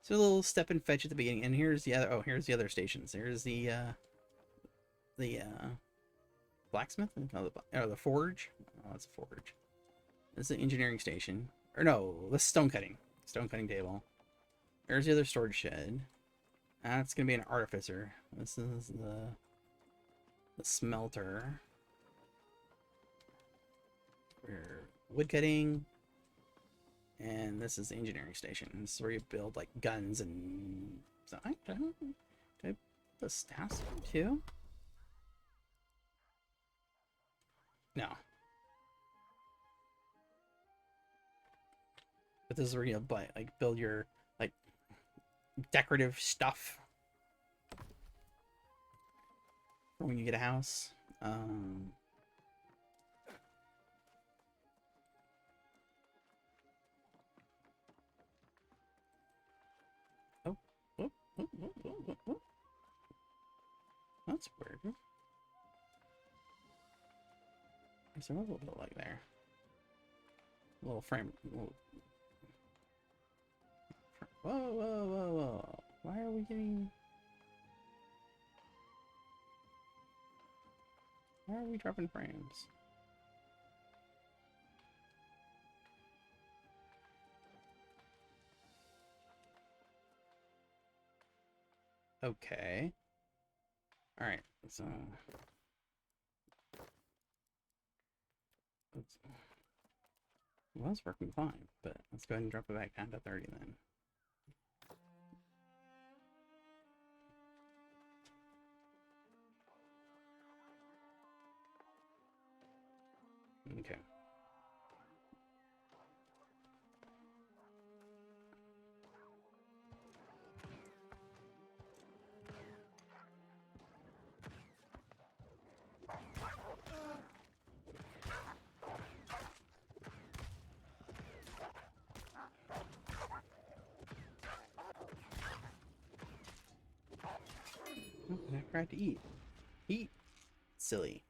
so a little step and fetch at the beginning, and here's the other. Oh, here's the other stations. There's the blacksmith. No, the forge. Oh, it's a forge. This is the engineering station. Or no, the stone cutting table. There's the other storage shed. That's gonna be an artificer. This is the smelter. We're wood cutting. And this is the engineering station. This is where you build like guns and so I don't know. Do I the staff too? No. But this is where you like build your like decorative stuff for when you get a house. Oh, oh, oh, oh, oh, oh, oh. That's weird. Is there a little bit like there? A little frame. Whoa, whoa, whoa, whoa. Why are we getting... Why are we dropping frames? Okay. Alright, so... Well, that's working fine, but let's go ahead and drop it back down to 30 then. Okay. Oh, I forgot to eat. Eat. Silly.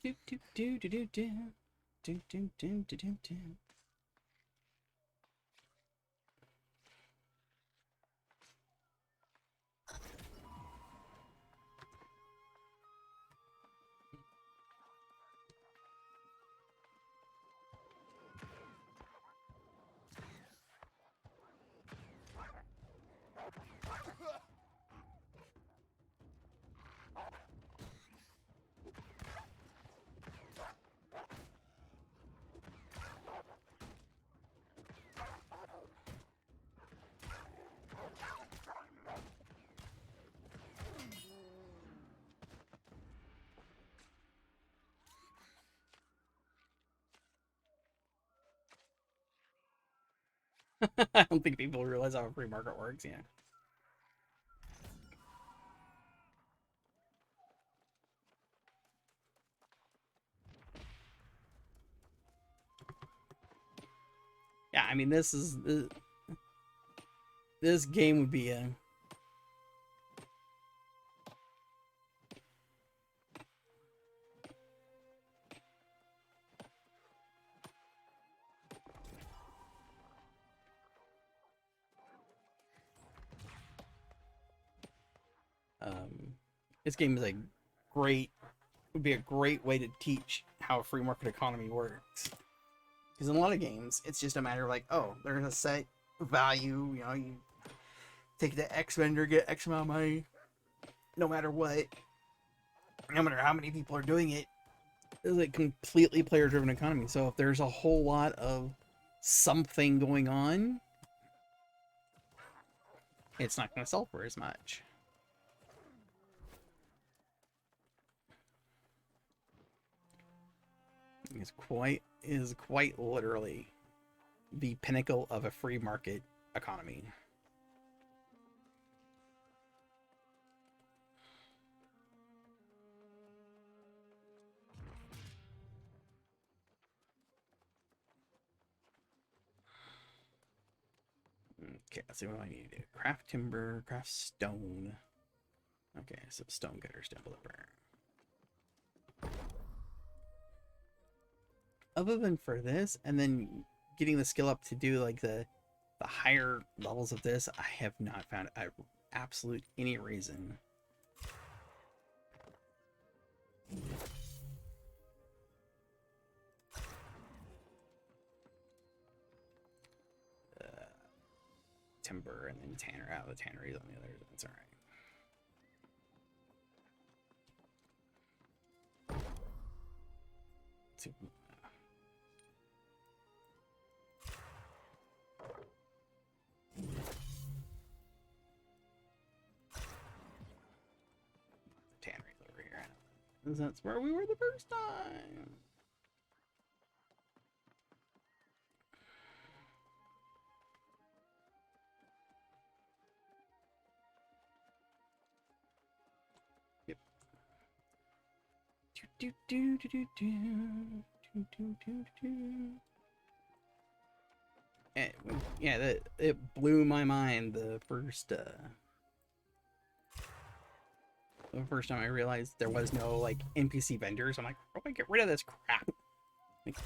Do do do do do do do do do do do do. I don't think people realize how a free market works, yeah. Yeah, I mean, this game would be a... This game is would be a great way to teach how a free market economy works. Because in a lot of games, it's just a matter of like, oh, there's a set value, you know, you take it to X vendor, get X amount of money, no matter what, no matter how many people are doing it. It's a completely player-driven economy. So if there's a whole lot of something going on, it's not going to sell for as much. is quite literally the pinnacle of a free market economy. Okay, let's see what I need to do. Craft timber, craft stone. Okay, so stone cutters, developer. Other than for this, and then getting the skill up to do like the higher levels of this, I have not found absolute any reason. Timber and then tanner out the tanneries on the others. That's all right. Tanneries over here. That's where we were the first time. Yep. Do do do do do do do do do. And, yeah, it blew my mind the first time I realized there was no like NPC vendors. I'm like, how do I get rid of this crap? Like,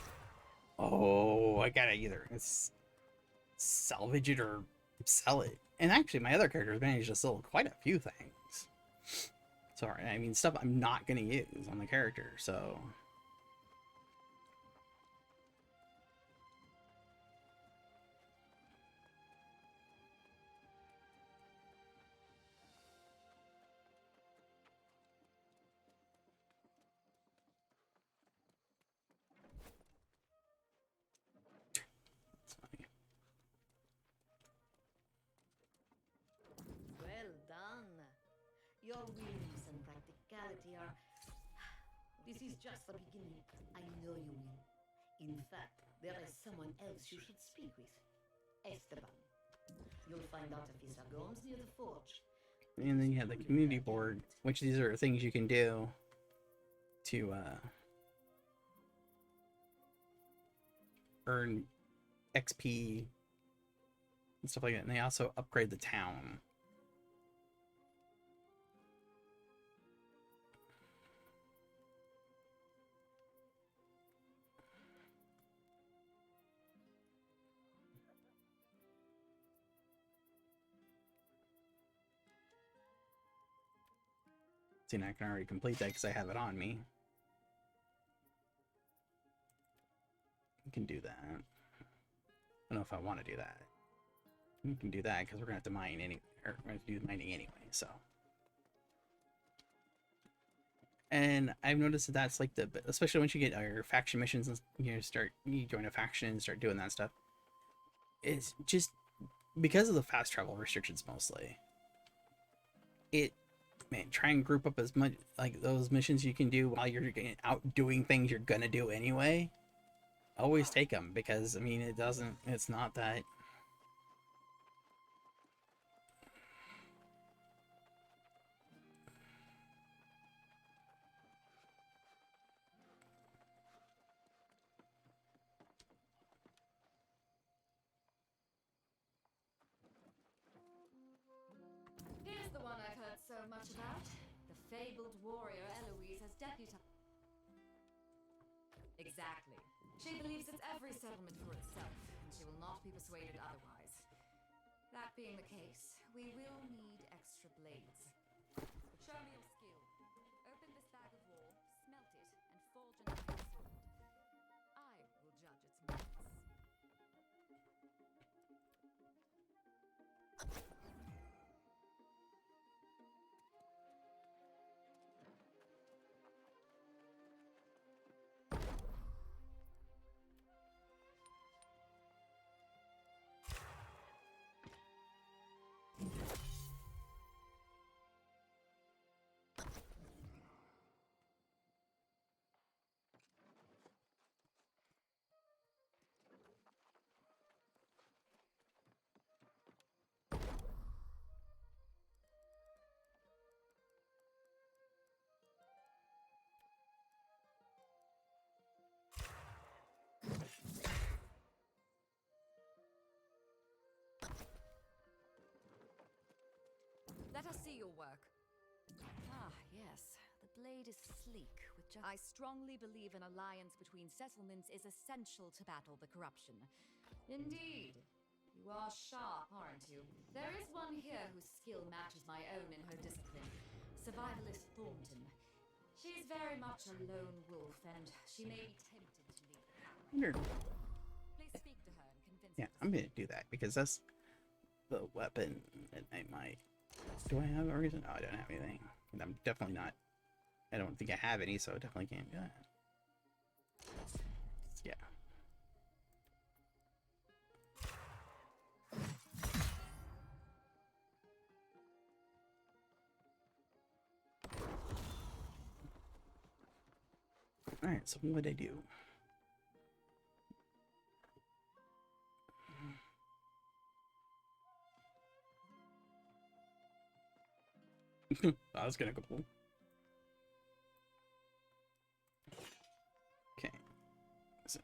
oh, I gotta either salvage it or sell it. And actually, my other characters managed to sell quite a few things. Sorry, I mean stuff I'm not gonna use on the character. So. Well done. Your willingness and practicality are... This is just the beginning. I know you will. In fact, there is someone else you should speak with. Esteban. You'll find out if his Argone's near the forge. And then you have the community board, which these are things you can do to earn XP and stuff like that. And they also upgrade the town. See, and I can already complete that because I have it on me. You can do that. I don't know if I want to do that. You can do that because we're gonna have to mine any, or we're gonna have to do mining anyway. So, and I've noticed that that's like the, especially once you get your faction missions and you join a faction and start doing that stuff. It's just because of the fast travel restrictions mostly. Man, try and group up as much like those missions you can do while you're out doing things you're gonna do anyway. Always take them because I mean it's not that. Here's the one I've heard so much about. The fabled warrior Eloise has deputized. Exactly. She believes it's every settlement for itself, and she will not be persuaded otherwise. That being the case, we will need extra blades. Show me your skill. Open this bag of war, smelt it, and forge an iron sword. I will judge its merits. Let us see your work. Ah, yes. The blade is sleek, with just... I strongly believe an alliance between settlements is essential to battle the corruption. Indeed. You are sharp, aren't you? There is one here whose skill matches my own in her discipline. Survivalist Thornton. She's very much a lone wolf, and she may be tempted to leave. Wonder. Please speak to her and convince Yeah, her. I'm gonna do that because that's the weapon that I might. Do I have a reason? No, I don't have anything. And I'm definitely not. I don't think I have any, so I definitely can't do that. Yeah. Alright, so what did I do? That was gonna go cool. Okay. So,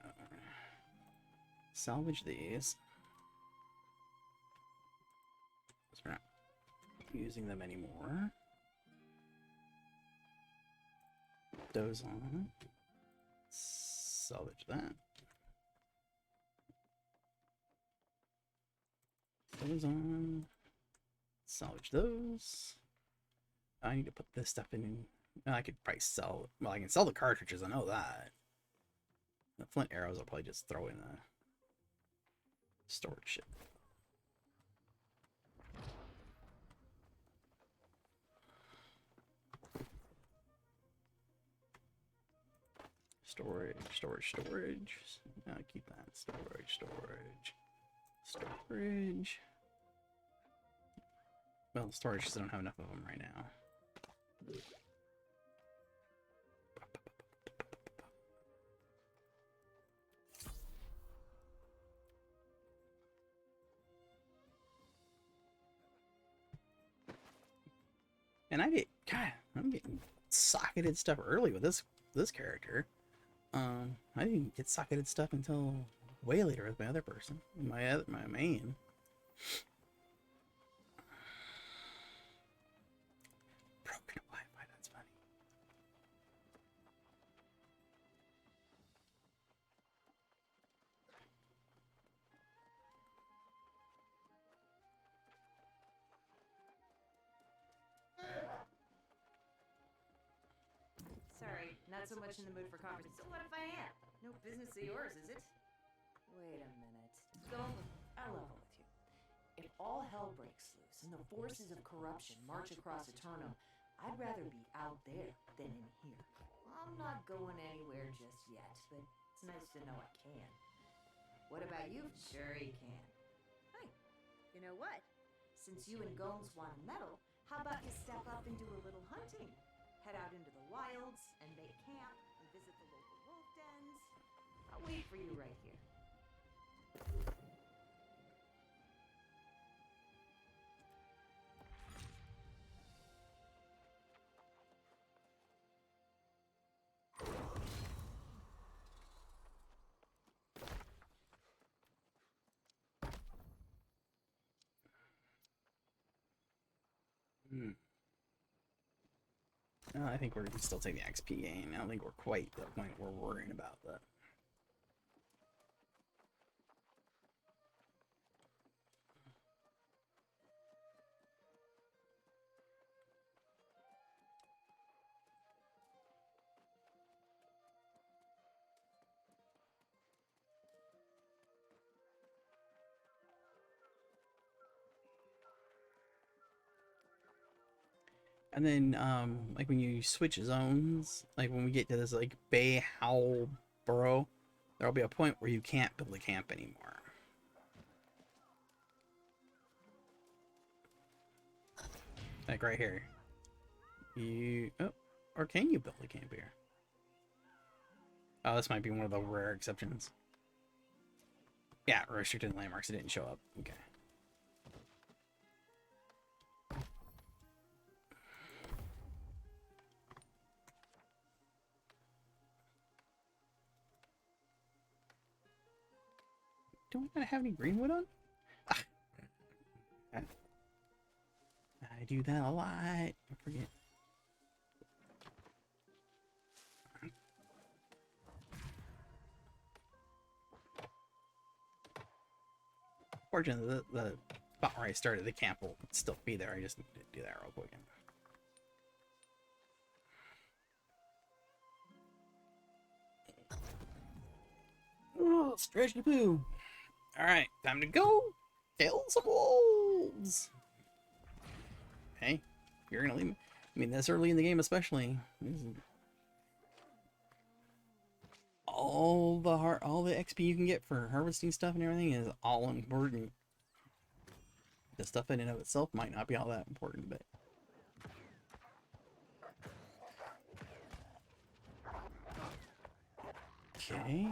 salvage these. So we're not using them anymore. Put those on. Salvage that. Those on. Salvage those. I need to put this stuff in. I could probably sell. Well, I can sell the cartridges. I know that. The flint arrows I'll probably just throw in the storage ship. Storage. Keep that. Storage. Well, storage because I don't have enough of them right now. And I'm getting socketed stuff early with this character. I didn't get socketed stuff until way later with my other person, my main. Broken Wi-Fi, that's funny. Sorry, not so much in the mood for conversation. So what if I am? No business of yours, is it? Wait a minute. I'll level with you. If all hell breaks loose and the forces of corruption march across Eternum, I'd rather be out there than in here. I'm not going anywhere just yet, but it's nice to know I can. What about you? Sure you can. Hey, you know what? Since you and Gomes want a medal, how about you step up and do a little hunting? Head out into the wilds and make camp and visit the local wolf dens. I'll wait for you right here. I think we're still taking the XP gain. I don't think we're quite to the point we're worrying about that. And then, like when you switch zones, like when we get to this like Bay Howl Burrow, there'll be a point where you can't build a camp anymore. Like right here. Or can you build a camp here? Oh, this might be one of the rare exceptions. Yeah, restricted landmarks. It didn't show up. Okay. Don't I have any greenwood on? I do that a lot. I forget. Fortunately, the spot where I started the camp will still be there. I just need to do that real quick. Oh, stretch the poo. Alright, time to go kill some wolves. Okay, you're gonna leave me. I mean, this early in the game, especially. All the XP you can get for harvesting stuff and everything is all important. The stuff in and of itself might not be all that important, but okay.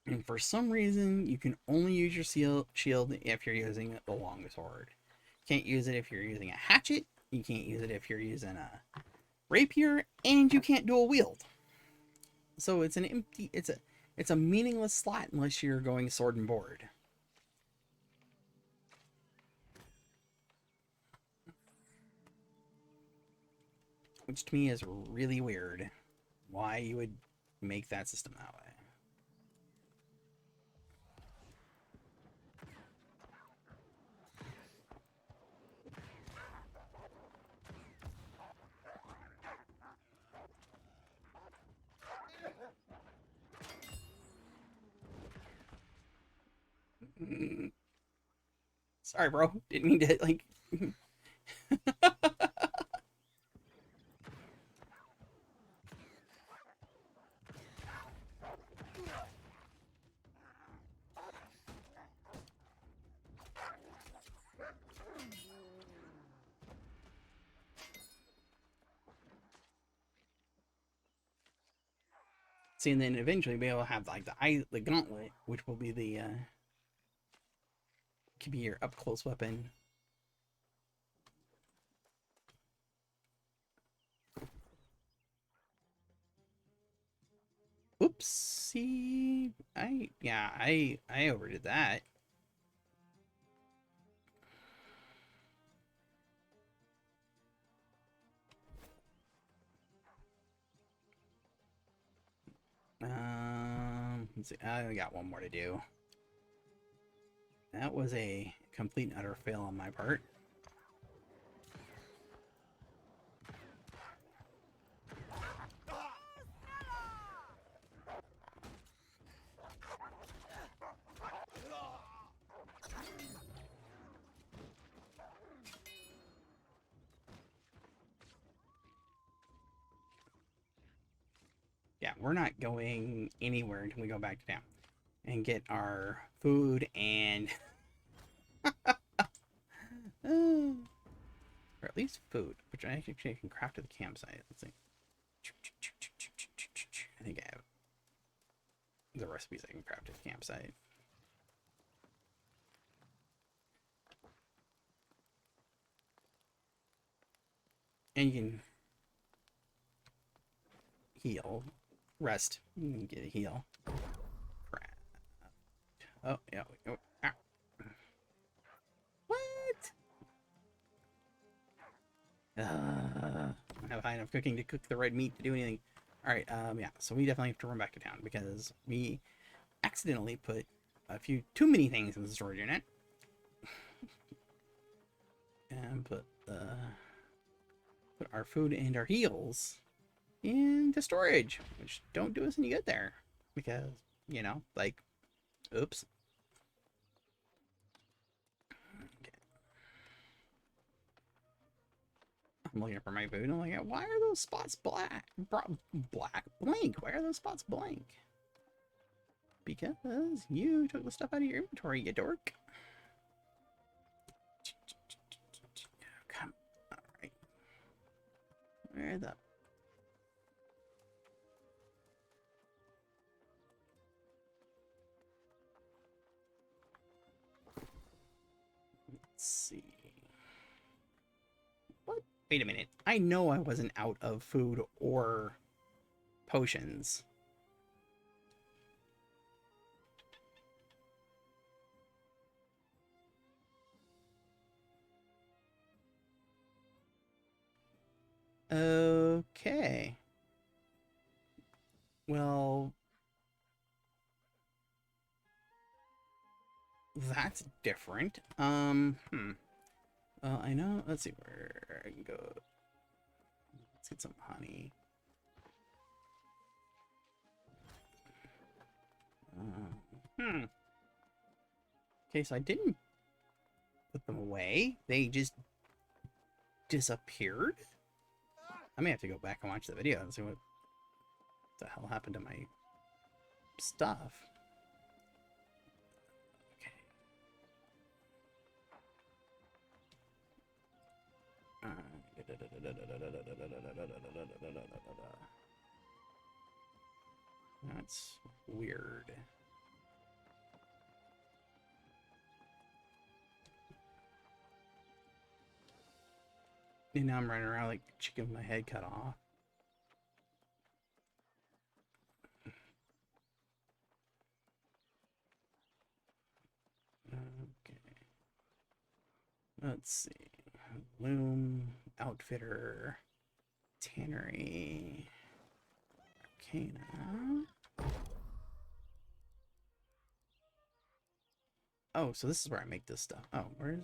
And for some reason, you can only use your shield if you're using the longsword. You can't use it if you're using a hatchet. You can't use it if you're using a rapier, and you can't dual wield. So it's an empty. It's a meaningless slot unless you're going sword and board. Which to me is really weird. Why you would make that system that way. Sorry, bro. Didn't mean to, like... See, and then eventually be able to have, like, the gauntlet, which will be the, could be your up-close weapon. Oopsie. I overdid that. Let's see. I got one more to do. That was a complete and utter fail on my part. Yeah, we're not going anywhere until we go back to town and get our food and or at least food, which I actually can craft at the campsite. Let's see. I think I have the recipes I can craft at the campsite. And you can heal. Rest. You can get a heal. Crap. Oh, yeah. Oh, ah. What? I don't have high enough cooking to cook the red meat to do anything. Alright, yeah. So we definitely have to run back to town because we accidentally put a few too many things in the storage unit. And put our food and our heals into storage, which don't do us any good there because, you know, like, oops. Okay. I'm looking for my food and I'm like, why are those spots blank? Why are those spots blank? Because you took the stuff out of your inventory, you dork. Come, all right. Where the... Let's see. What Wait a minute. I know I wasn't out of food or potions. Okay. Well, that's different. Well, I know. Let's see where I can go. Let's get some honey. Okay, so I didn't put them away. They just disappeared. I may have to go back and watch the video and see what the hell happened to my stuff. Okay. That's weird. And now I'm running around like a chicken with my head cut off. Okay. Let's see. Loom, outfitter, tannery, arcana. Oh, so this is where I make this stuff. Oh, where's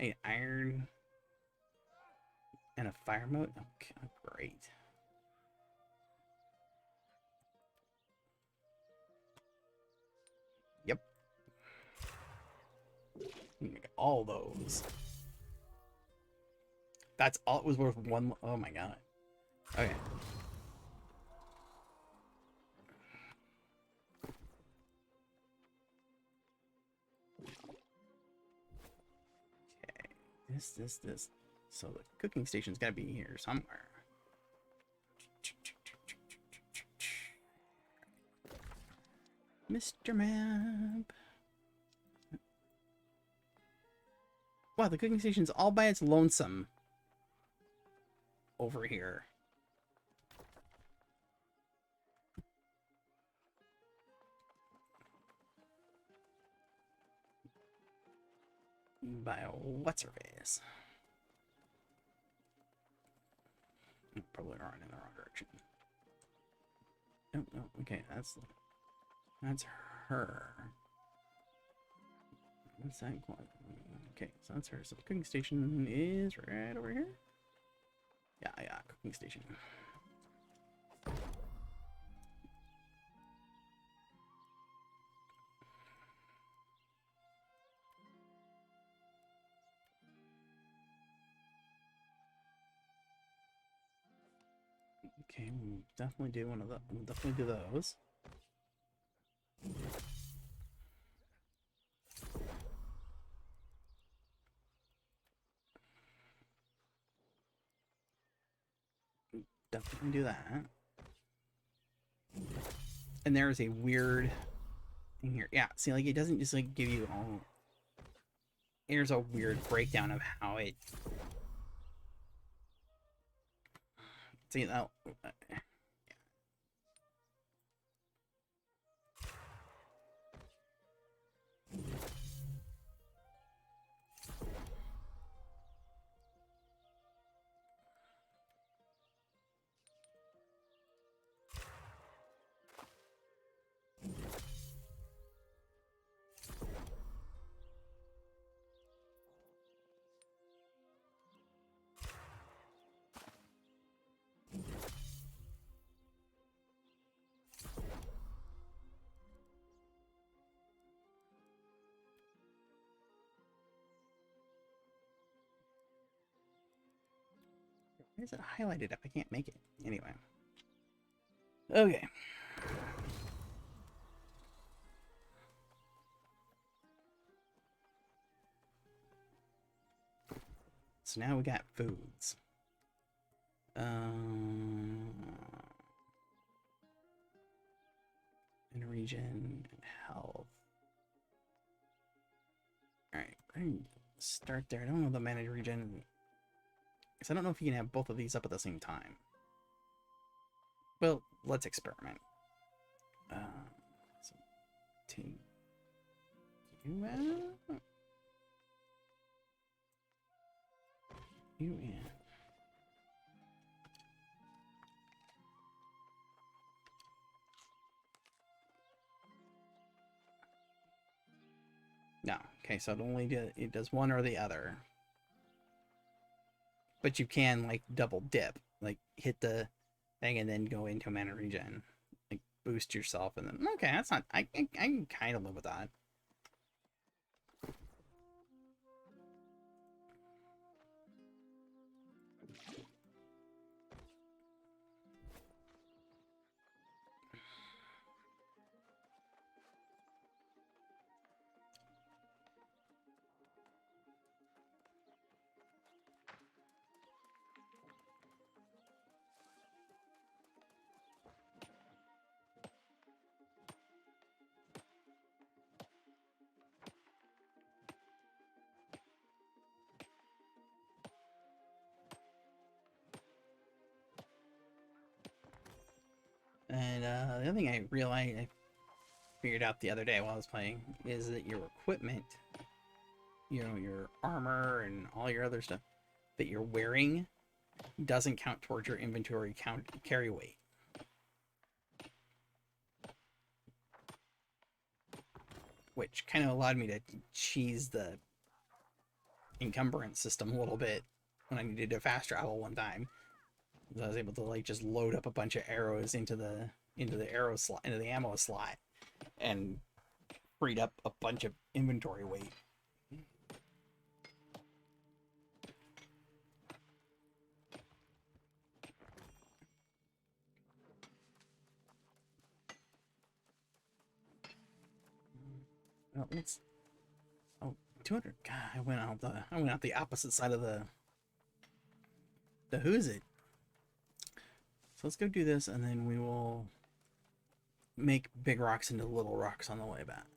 a iron and a fire mode? Okay, great. Yep. All those. That's all it was worth one. Oh my god. Okay. This. So the cooking station's gotta be here somewhere. Mr. Map. Wow, the cooking station's all by its lonesome over here. By what's her face? Probably running in the wrong direction. No, okay, that's her. What's that? Okay, so that's her. So the cooking station is right over here. Yeah, cooking station. Okay, we'll definitely do one of the. We'll definitely do those. Definitely do that. And there is a weird thing here. Yeah, see, like it doesn't just like give you all. Here's a weird breakdown of how it. See that. Why is it highlighted if I can't make it? Anyway. Okay. So now we got foods. In region and health. Alright, we're gonna start there. I don't know the managed region. Because I don't know if you can have both of these up at the same time. Well, let's experiment. So take you out. You in. No. Okay, so it does one or the other. But you can like double dip, like hit the thing and then go into mana regen, like boost yourself, and then okay, that's not. I can kind of live with that. And the other thing I realized, I figured out the other day while I was playing, is that your equipment, you know, your armor and all your other stuff that you're wearing doesn't count towards your inventory carry weight. Which kind of allowed me to cheese the encumbrance system a little bit when I needed to fast travel one time. I was able to like just load up a bunch of arrows into the ammo slot and freed up a bunch of inventory weight. Well, let's 200. God, I went out the opposite side of the who's it. So let's go do this, and then we will make big rocks into little rocks on the way back.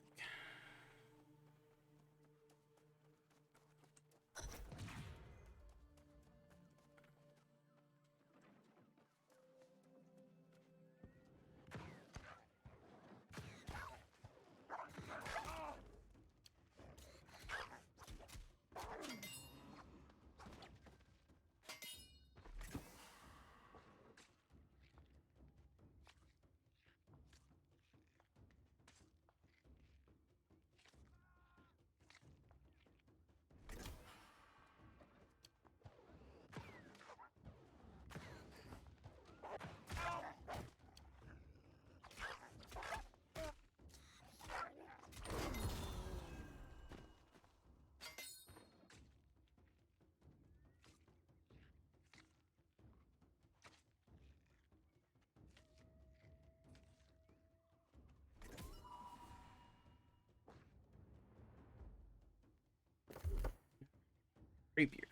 Rapier.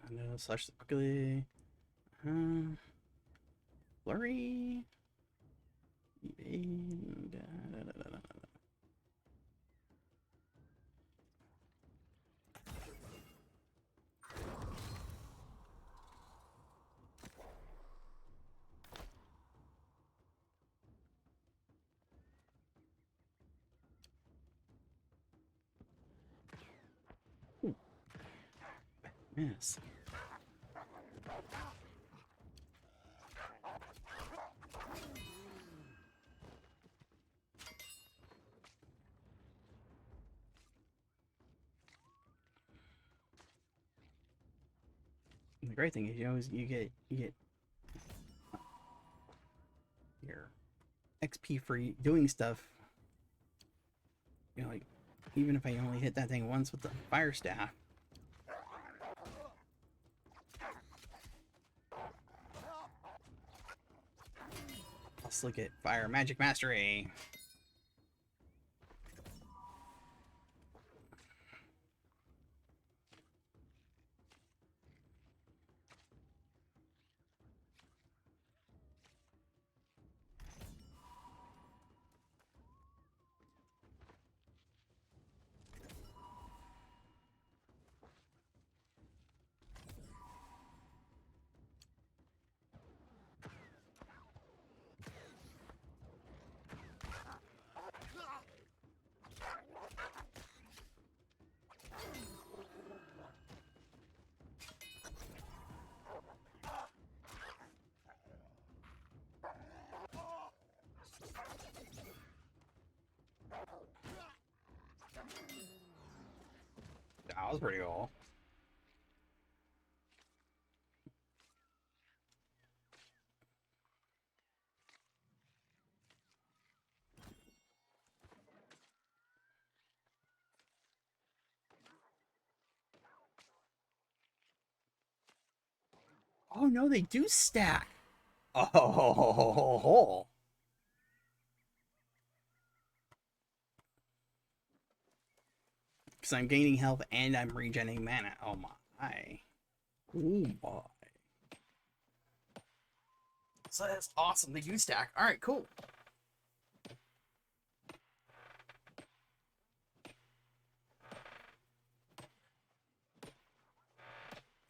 I know, slash quickly. Flurry. Evade. Yes. And the great thing is, you know, is you get your XP for doing stuff. You know, like even if I only hit that thing once with the fire staff. Let's look at fire magic mastery. That was pretty cool. Oh no, they do stack. Oh, because I'm gaining health and I'm regenerating mana. Oh my. Oh my. So that's awesome. They do stack. All right, cool.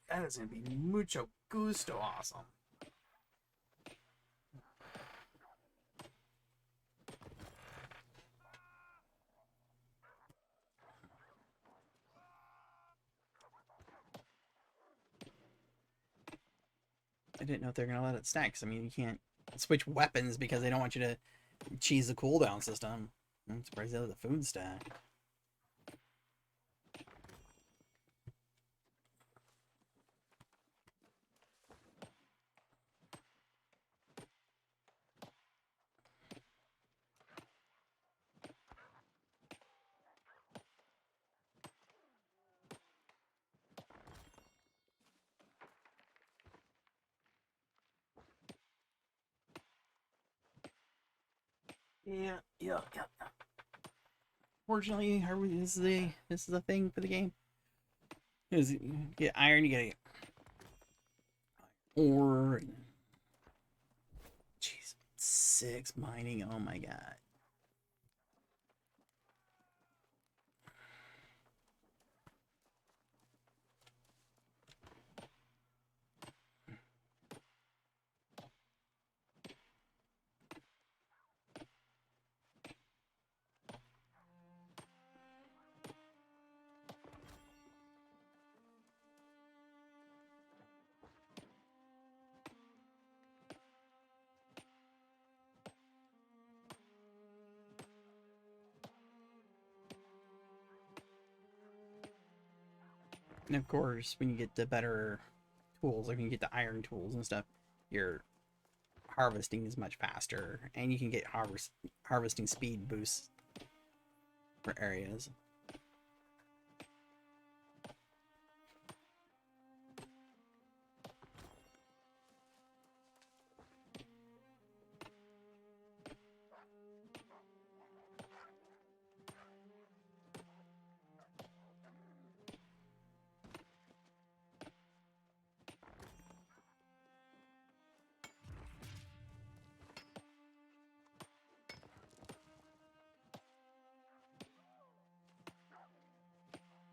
That is gonna be mucho gusto awesome. I didn't know if they're gonna let it stack. 'Cause, I mean, you can't switch weapons because they don't want you to cheese the cooldown system. I'm surprised they let the food stack. Yeah. Fortunately, this is the thing for the game. Is you get iron, you get ore. Jeez, 6 mining. Oh my god. And of course, when you get the better tools, like when you get the iron tools and stuff, your harvesting is much faster, and you can get harvesting speed boosts for areas.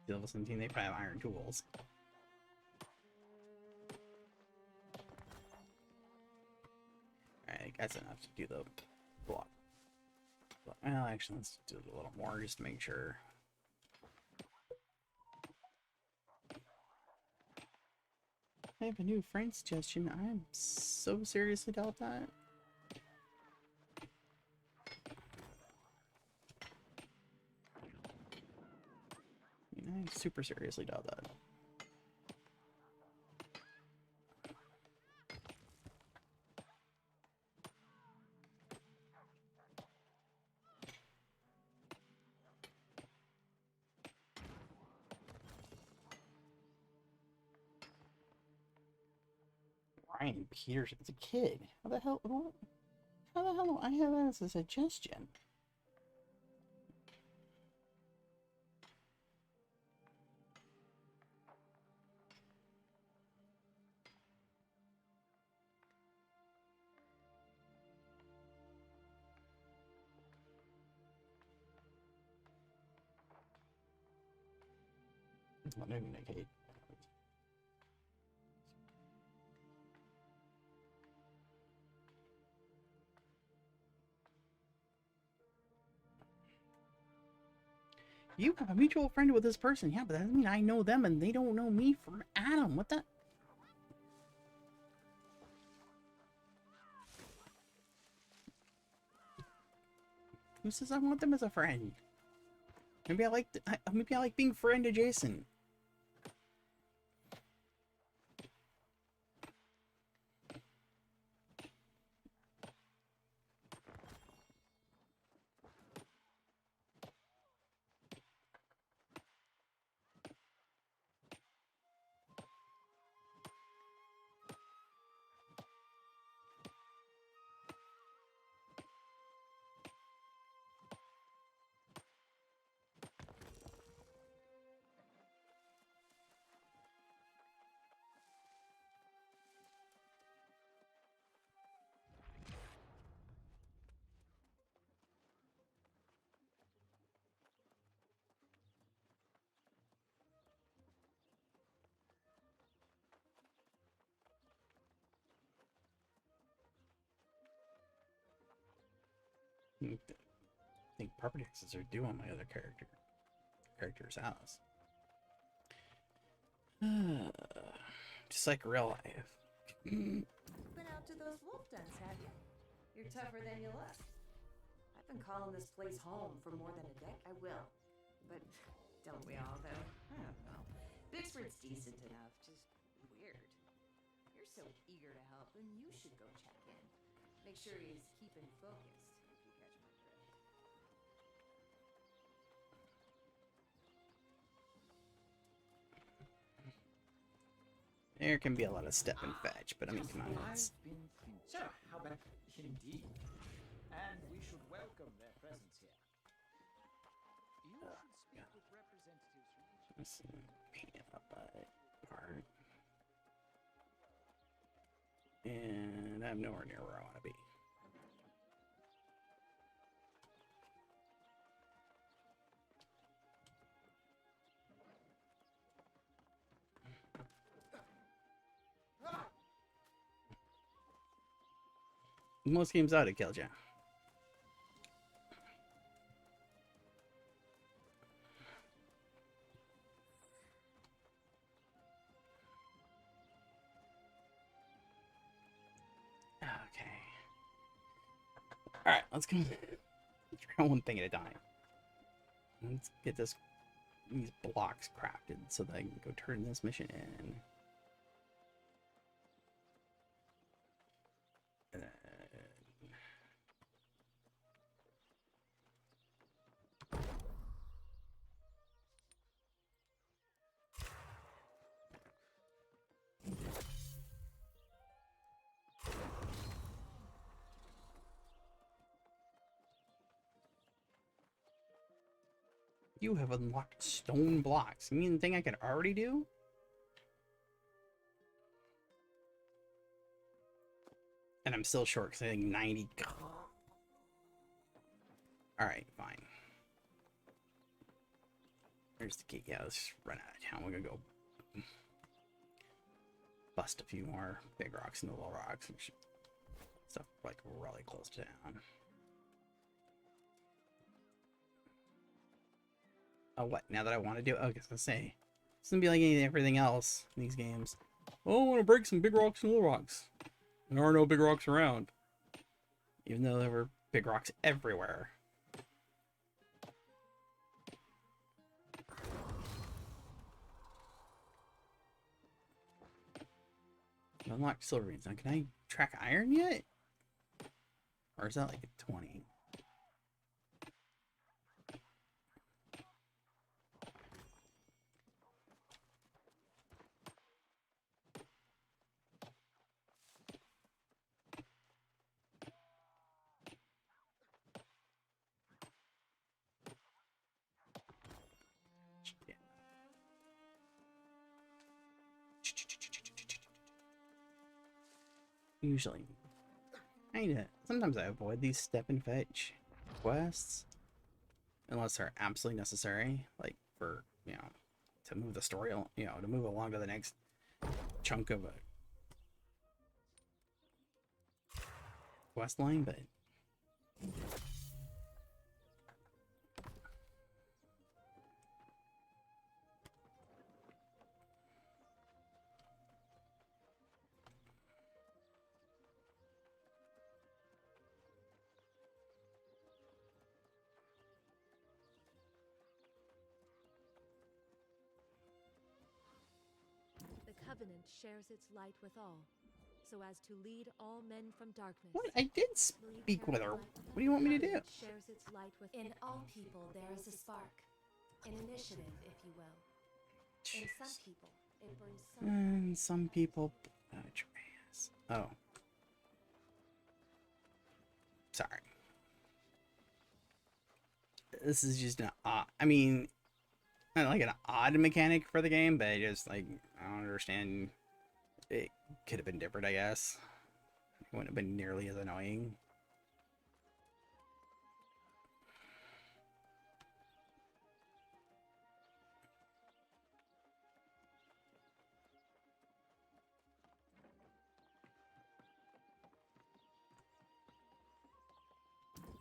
The level 17, they probably have iron tools. Alright, that's enough to do the block. Well, actually, let's do a little more just to make sure. I have a new friend suggestion. I'm so seriously doubt that. I super seriously doubt that. Ryan Peterson, it's a kid. How the hell? What? How the hell do I have that as a suggestion? Not maybe Nick. You have a mutual friend with this person. Yeah, but that doesn't mean I know them and they don't know me from Adam. What the? Who says I want them as a friend? Maybe maybe I like being friend adjacent. I think property taxes are due on my other character's house. Just like real life. Been out to those wolf dens, have you? You're tougher than you look. I've been calling this place home for more than a decade. I will. But don't we all, though? I don't know. Bixford's decent enough, just weird. You're so eager to help, and you should go check in. Make sure he's keeping focused, if you catch my drift. There can be a lot of step and fetch, but I mean, come on. It's... So, how about indeed? And we should welcome their presence here. You should speak with representatives from each. Paint up part. And I'm nowhere near where I want to be. Most games out have killed you. Okay. Alright, let's go try one thing at a time. Let's get these blocks crafted so that I can go turn this mission in. And then... You have unlocked stone blocks. You mean the thing I could already do? And I'm still short because I think 90. Alright, fine. There's the key. Yeah, let's just run out of town. We're gonna go bust a few more big rocks and the little rocks. And stuff like really close to town. Oh, what? Now that I want to do it? Oh, I was gonna say. It's gonna be like everything else in these games. Oh, I want to break some big rocks and little rocks. There are no big rocks around. Even though there were big rocks everywhere. Unlocked silver beans. Now, can I track iron yet? Or is that like a 20? Usually, sometimes I avoid these step and fetch quests unless they're absolutely necessary, like for, you know, to move the story, you know, to move along to the next chunk of a quest line, but covenant shares its light with all, so as to lead all men from darkness. What? I did Marie speak with her. Caroline What do you want me to do? Covenant shares its light with In all people, there is a spark. An initiative, if you will. In some people, it burns so And some people. Trans. Oh. Sorry. This is just an odd. I mean, not like an odd mechanic for the game, but I just like I don't understand. It could have been different, I guess. It wouldn't have been nearly as annoying.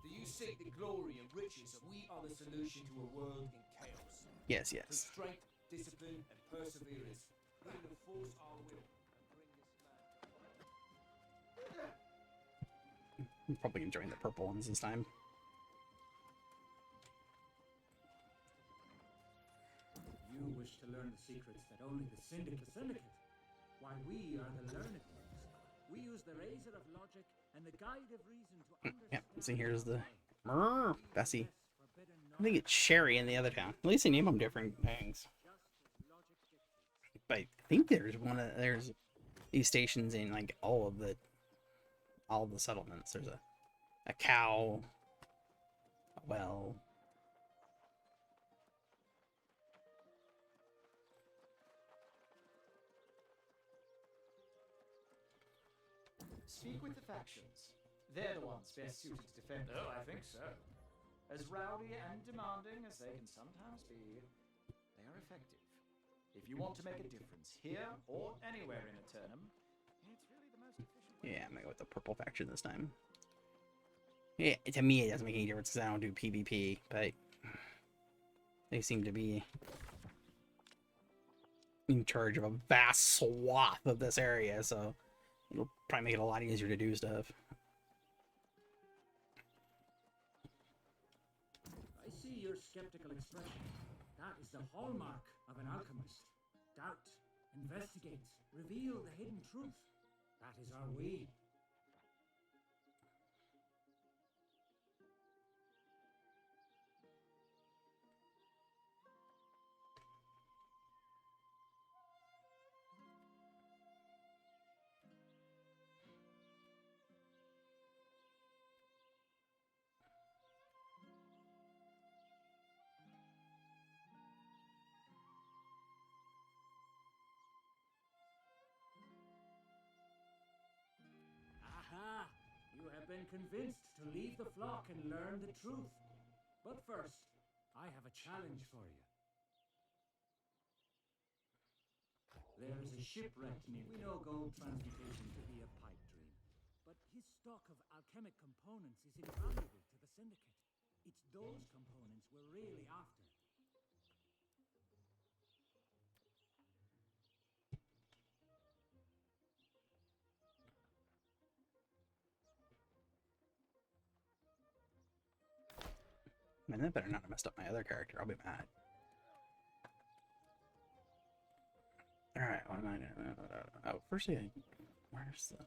Do you seek the glory and riches, and we are the solution to a world in chaos? Yes, Through yes. strength, discipline, and perseverance, we will force our will and bring this land. I'm probably gonna join the purple ones this time. You wish to learn the secrets that only the Syndicate. Why, we are the learned ones. We use the razor of logic and the guide of reason to Yeah, understand. so here's the our Bessie. forbidden I think it's Sherry in the other town. At least they name them different things. just as logic dictates. But I think there's these stations in like all of the settlements. There's a cow, a well. Speak with the factions. They're the ones best suited to defend. Oh, I think so. As rowdy and demanding as they can sometimes be, they are effective. If you want to make a difference here or anywhere in Eternum, it's really the most efficient way. Yeah, I'm gonna go with the purple faction this time. Yeah, to me it doesn't make any difference because I don't do PvP, but they seem to be in charge of a vast swath of this area, so it'll probably make it a lot easier to do stuff. I see your skeptical expression. That is the hallmark of an alchemist. Doubt, investigate, reveal the hidden truth. That is our way. Aha! You have been convinced to leave the flock and learn the truth. But first, I have a challenge for you. There is a shipwreck near. We know gold transmutation to be a pipe dream, but his stock of alchemic components is invaluable to the Syndicate. It's those components we're really after. Man, that better not have messed up my other character. I'll be mad. Alright, what am I doing? Oh, first thing, where's the...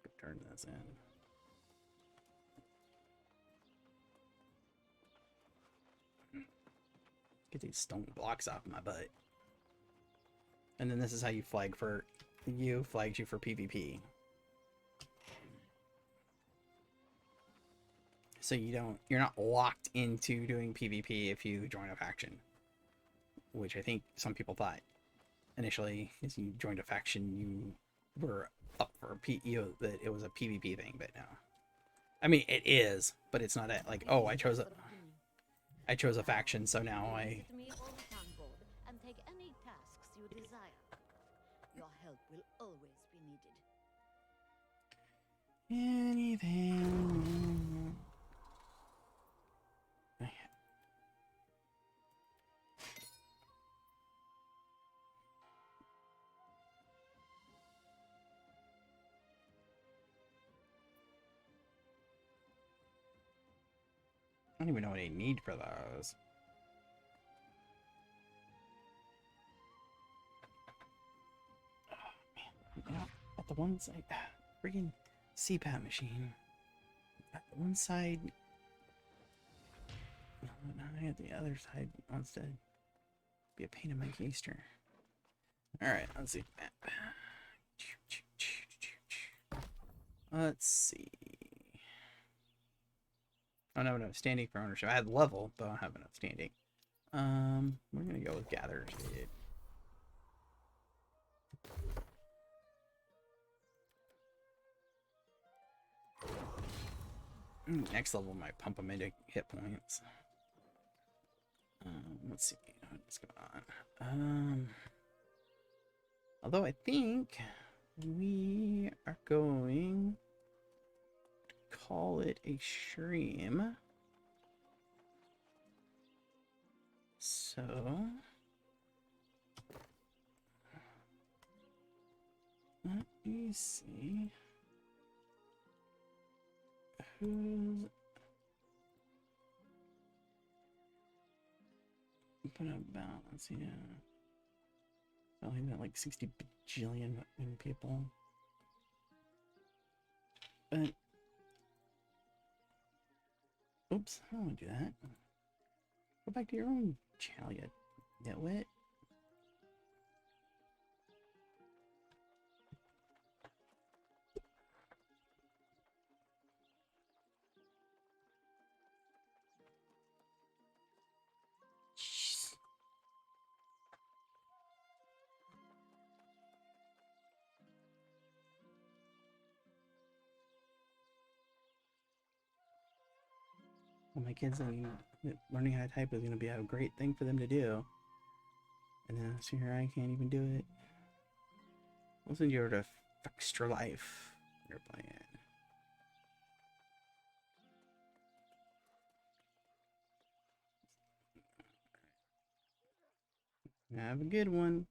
Could turn this in. Get these stone blocks off my butt. And then this is how you flag for... You flags you for PvP. So you're not locked into doing PvP if you join a faction. Which I think some people thought initially, as you joined a faction, you were up for that it was a PvP thing, but no. I mean, it is, but it's not like, oh, I chose a faction, so now I... Visit me on the town board and take any tasks you desire. Your help will always be needed. Anything... don't even know what I need for those. Oh, man. You know, at the one side, friggin' CPAP machine. At the one side, no, at the other side wants to be a pain in my keister. Alright, let's see. Map. Let's see. I don't have enough standing for ownership. I had level, but I don't have enough standing. We're gonna go with gatherer's aid. Next level might pump them into hit points. Let's see what's going on. Although I think we are going to call it a stream. So let me see who's put a balance. Yeah, only got like 60 bajillion people. But oops, I don't want to do that. Go back to your own channel, you nitwit. Jeez. Well, my kids, learning how to type is going to be a great thing for them to do. And then so here I can't even do it. Listen to your extra life you're playing. Have a good one.